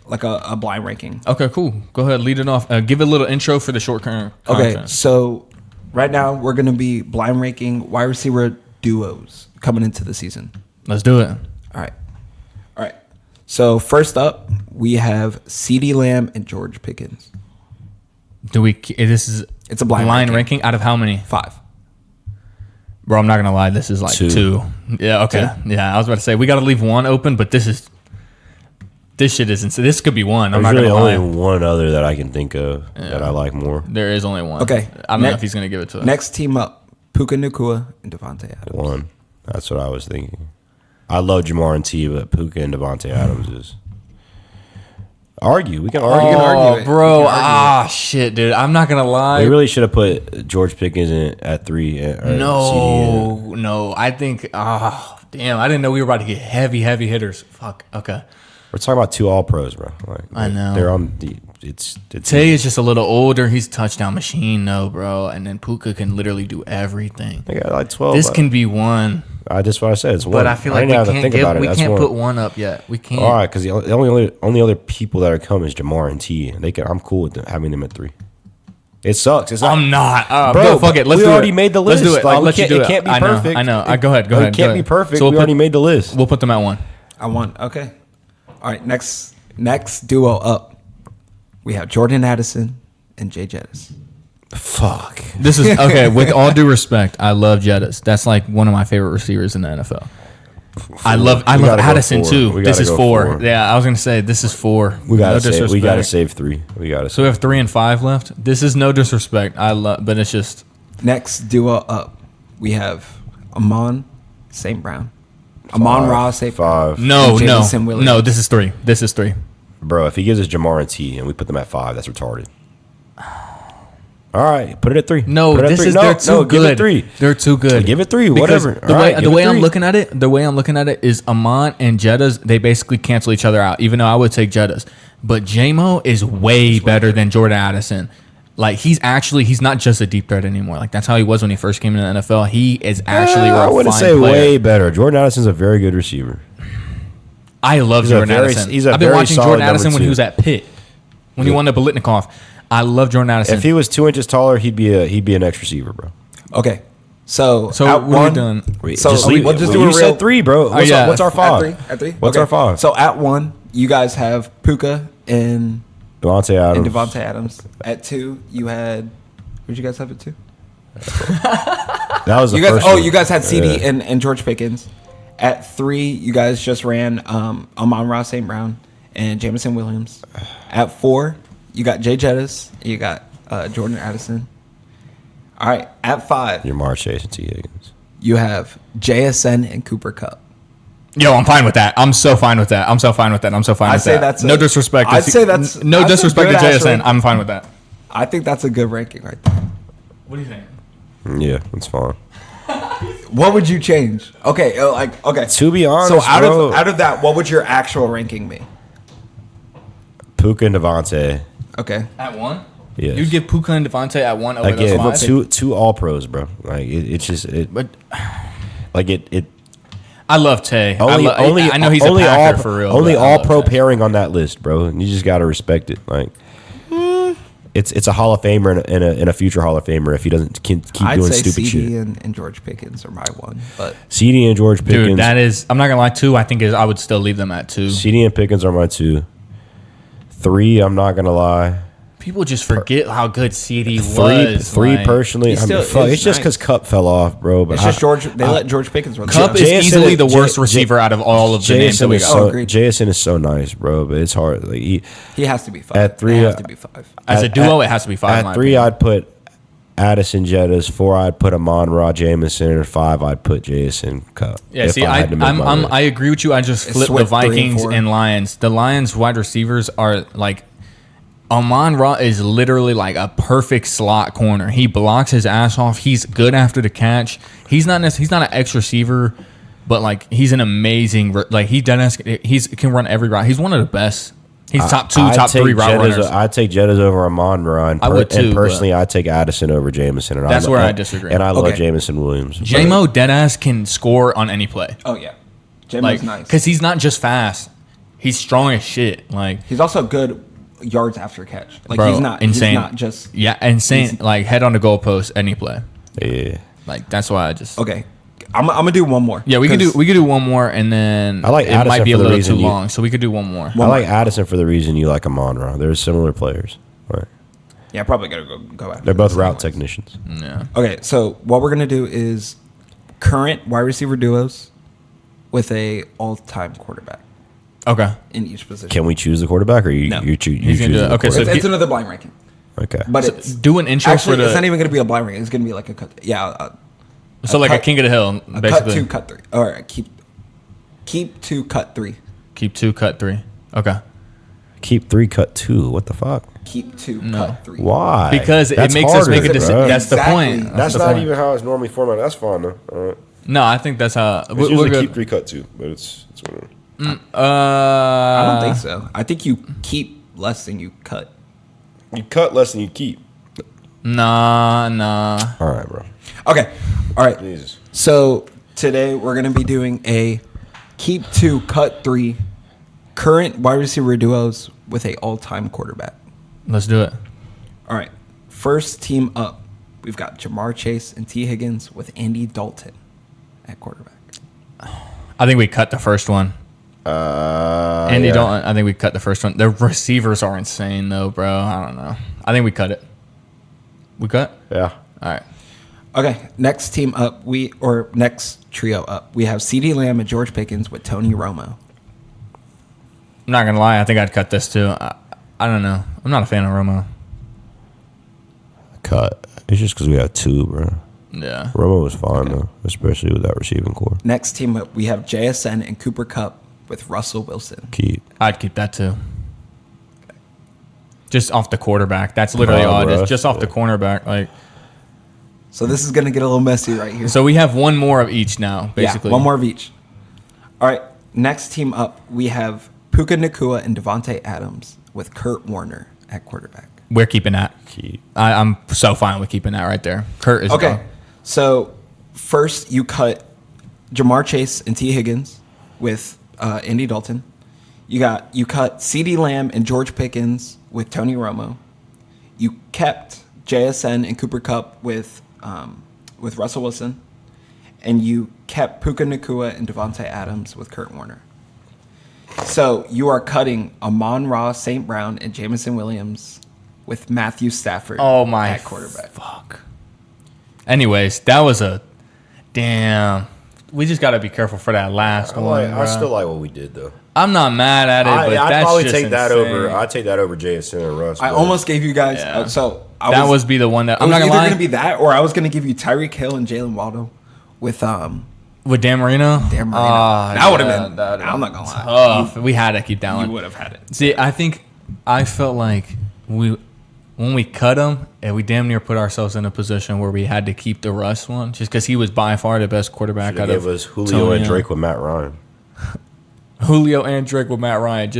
like a blind ranking. Okay, cool. Go ahead, lead it off. Give a little intro for the short term Okay. content. So right now we're going to be blind ranking wide receiver duos coming into the season. Let's do it. All right. All right. So first up, we have CeeDee Lamb and George Pickens. This is It's a blind ranking out of how many? 5. Bro, I'm not gonna lie. This is like 2. Yeah. Okay. 2? Yeah. I was about to say we got to leave 1 open, but this shit isn't. So this could be 1. I'm There's not really gonna lie. only one other that I can think of that I like more. There is only 1. Okay. I don't know if he's gonna give it to us. Next team up, Puka Nacua and Devontae Adams. One. That's what I was thinking. I love Jamar and T, but Puka and Devontae Adams is. Argue. We can argue. argue it. Bro. We can argue Shit, dude. I'm not gonna lie. They really should have put George Pickens in at 3. Or No. I think. Damn. I didn't know we were about to get heavy hitters. Fuck. Okay. We're talking about 2 All-Pros, bro. Like, I know. They're on the. It's Tay is just a little older. He's a touchdown machine, though, bro. And then Puka can literally do everything. They got like 12. This can be 1, I just what I said. It's 1. but I feel like we didn't have to can't think about it. we That's can't 1. put 1 up yet. We can't. All right, because the only other people that are coming is Jamar and T. And I'm cool with having them at 3. It sucks. It's not, I'm not. Bro, fuck it. Let's we do already it. made the Let's list. do it. Like, I'll let you do it can't be I know, perfect. I know. Go ahead. It can't be perfect. So we already made the list. We'll put them at 1. I won. Okay. All right. Next duo up, we have Jordan Addison and Jay Jettis. Fuck. This is okay. With all due respect, I love Jettis. That's like one of my favorite receivers in the NFL. I love gotta go Addison 4. too. We This gotta is go 4. 4. Yeah, I was gonna say this is 4. We gotta No save. We disrespect. gotta save 3. We gotta. So we have 3 and 5 left. This is no disrespect. I love, but it's just Next duo up, we have Amon St. Brown. Amon Ra St. 5. no. Jamison Williams. This is 3. This is 3. Bro, if he gives us Jamar and T and we put them at 5, that's retarded. All right, put it at 3. No, put it at this 3. is no, they're too no, good. Give it 3. They're too good. Give it 3. Because Whatever. The All way right, the way I'm 3. looking at it is Amon and Jettas, they basically cancel each other out. Even though I would take Jettas, but JMO is way better than Jordan Addison. Like he's not just a deep threat anymore. Like that's how he was when he first came into the NFL. He is actually a I wouldn't fine say player. way better. Jordan Addison's a very good receiver. I love Jordan Addison. I've been watching Jordan Addison when he was at Pitt, when he won the Biletnikoff. I love Jordan Addison. If he was 2 inches taller, he'd be an X receiver, bro. Okay. So what are we doing? We'll just do you a real. said 3, bro. What's our 5? At 3. What's our 5? So at 1, you guys have Puka and Devontae Adams. At 2, you had. Who'd you guys have at 2? That was the you guys. first Oh, one. you guys had CD and George Pickens. At 3, you guys just ran Amon-Ra St. Brown and Jamison Williams. At 4, you got Jay Jettis. You got Jordan Addison. All right. At 5, Your Jamar Chase and T. Higgins. you have JSN and Cooper Kupp. Yo, I'm fine with that. I'm so fine with that. I'd say that's no disrespect. I'd say that's no that's disrespect a to good JSN. ass I'm fine with that. I think that's a good ranking right there. What do you think? Yeah, that's fine. What would you change? Okay, okay. To be honest, so bro, out of that, what would your actual ranking be? Puka and Devontae. Okay. At 1? Yes. You'd give Puka and Devontae at 1 over Again, those 5? two all pros, bro. Like it's just But it. I love Tay. Only I know he's only a Packer all, for real. Only but I all love pro Tay. pairing on that list, bro. And you just got to respect it. Like it's a Hall of Famer and a future Hall of Famer if he doesn't keep I'd doing say stupid CD shit. and George Pickens are my 1, but CD and George Pickens. Dude, that is. I'm not gonna lie. 2, I think I would still leave them at 2. CD and Pickens are my 2. 3, I'm not gonna lie. People just forget how good CD was. Three like, personally. I mean, fuck, it's just because Cup fell off, bro. But it's just George. They let George Pickens run. Cup the is JSN easily the J- worst J- receiver out of all of the names that we got. agreed. JSN is so nice, bro. But it's hard. Like He has to be 5. At 3, It has to be 5. As a duo, it has to be 5. in my At 3, opinion. I'd put Addison Jettis. 4, I'd put Amon-Ra Jameson. And 5, I'd put Jason Cup. Yeah, if see, I had to make my list. I agree with you. I just flipped the switched 3 and Vikings 4. and Lions. The Lions wide receivers are like Amon-Ra is literally like a perfect slot corner. He blocks his ass off. He's good after the catch. He's not an X receiver, but like he's an amazing like he can run every route. He's one of the best. He's top 2, top 3 route runners. I'd take Jettis over Amon-Ra. And I would too, and personally, I'd take Addison over Jameson. And That's where I disagree. And I love Okay. Jameson Williams. J-Mo deadass can score on any play. Oh yeah, Jim Like, is nice. because he's not just fast. He's strong as shit. Like, He's also good yards after catch. Like bro, he's not insane. He's not just yeah, insane. Like head on the goalpost, any play. Yeah. Like that's why I just. okay. I'm gonna do one more. Yeah, we could 'Cause do one more, and then I like it Addison might be a for the little reason too you- long, so we could do one more. I like Addison for the reason you like Amon-Ra. They're similar players. Right. Yeah, probably gotta go after. They're both this route anyways. technicians. Yeah. Okay, so what we're gonna do is current wide receiver duos with a all-time quarterback Okay. in each position. Can we choose the quarterback, or you No. you choose? He's gonna do it. Okay, so It's another blind ranking, okay. but So it's do an intro actually for it's the. not even gonna be a blind ranking. It's gonna be like a cut. Yeah, So like a cut- king of the hill, a basically. cut 2, cut 3, or keep 2, cut 3, Keep 2, cut 3. Okay. Keep 3, cut 2. What the fuck? keep 2, No. cut 3. Why? Because it That's makes us make a harder, decision. bro. That's the Exactly. point. That's the not point. even how it's normally formatted. That's fine though. All right. No, I think that's how. It's We're usually good. keep 3, cut 2, but it's whatever. I don't think so. I think you keep less than you cut. You cut less than you keep. Nah. All right, bro. Okay, all right. Jesus. So today we're gonna be doing a keep 2, cut 3 current wide receiver duos with a all-time quarterback. Let's do it. All right, first team up, we've got Jamar Chase and T. Higgins with Andy Dalton at quarterback. I think we cut the first one. Andy yeah. Dalton. I think we cut the first one. The receivers are insane though, bro. I don't know. I think we cut it. We cut. Yeah. All right. Okay, next team up, next trio up, we have CeeDee Lamb and George Pickens with Tony Romo. I'm not gonna lie. I think I'd cut this too. I don't know. I'm not a fan of Romo. Cut. It's just because we have 2, bro. Yeah. Romo was fine though, especially with that receiving core. Next team up, we have JSN and Cooper Kupp with Russell Wilson. Keep. I'd keep that too. Just off the quarterback. That's literally all it is. Russ, Just off the yeah. cornerback. Like. So this is going to get a little messy right here. So we have one more of each now, basically. Yeah, one more of each. All right, next team up, we have Puka Nacua and Devontae Adams with Kurt Warner at quarterback. We're keeping that. Keep. I'm so fine with keeping that right there. Kurt is Okay, gone. so first you cut Jamar Chase and T. Higgins with Andy Dalton You cut CeeDee Lamb and George Pickens with Tony Romo. You kept JSN and Cooper Kupp with Russell Wilson. And you kept Puka Nacua and Devontae Adams with Kurt Warner. So you are cutting Amon-Ra, St. Brown, and Jameson Williams with Matthew Stafford at quarterback. Fuck. Anyways, that was a damn. We just got to be careful for that last one. I still like what we did, though. I'm not mad at it, but I'd that's probably just take that insane. over. I'd take that over JSN and Russ. I almost gave you guys. That would be the one that I'm not either gonna lie. going to be that, or I was going to give you Tyreek Hill and Jalen Waddle with Dan Marino. Dan Marino. That would have been. I'm not gonna lie. Tough. We had to keep that one. You would have had it. See, I felt like when we cut him, and we damn near put ourselves in a position where we had to keep the Russ one, just because he was by far the best quarterback out of us. Julio and Drake with Matt Ryan. Julio and Drake with Matt Ryan.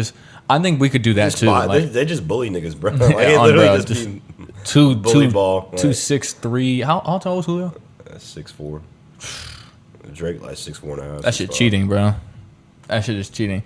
I think we could do that too. They just bully niggas, bro. Yeah, literally just be bully ball. 2'6'3". How tall was Julio? 6'4". Drake like 6'4.5". That shit cheating, bro. That shit is cheating.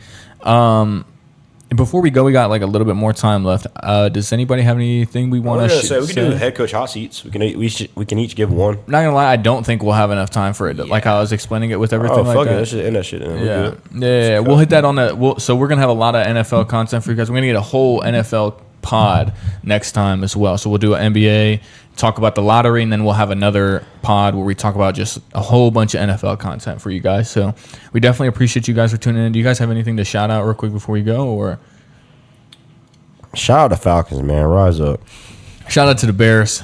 Before we go, we got like a little bit more time left. Does anybody have anything we want to say? We can do head coach hot seats. We can each give one. Not gonna lie, I don't think we'll have enough time for it. Like I was explaining it with everything like that. Let's just end that shit. Yeah. We'll hit that on the. So we're gonna have a lot of NFL content for you guys. We're gonna get a whole NFL pod next time as well. So we'll do an NBA, talk about the lottery, and then we'll have another pod where we talk about just a whole bunch of NFL content for you guys. So we definitely appreciate you guys for tuning in. Do you guys have anything to shout out real quick before we go? Or shout out to Falcons, man. Rise up. Shout out to the Bears.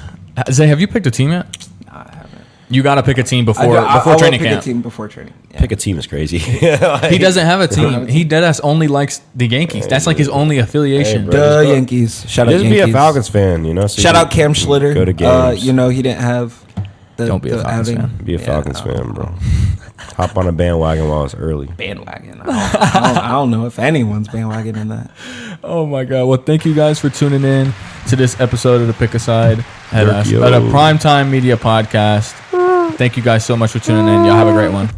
Zay, have you picked a team yet? No, I haven't. You got to pick a team before training camp. Pick a team before training. Yeah. Pick a team is crazy. He doesn't have a team. He deadass only likes the Yankees. That's like his only affiliation. The Yankees. Shout out Just Yankees. be a Falcons fan, you know. So shout out Cam Schlitter. Go to games. He didn't have the Don't be a Falcons outing. fan. Be a Falcons fan, bro. Hop on a bandwagon while it's early. Bandwagon. I don't know if anyone's bandwagoning that. Oh my God. Well, thank you guys for tuning in to this episode of the Pick a Side at a Primetime Media Podcast. Thank you guys so much for tuning in. Y'all have a great one.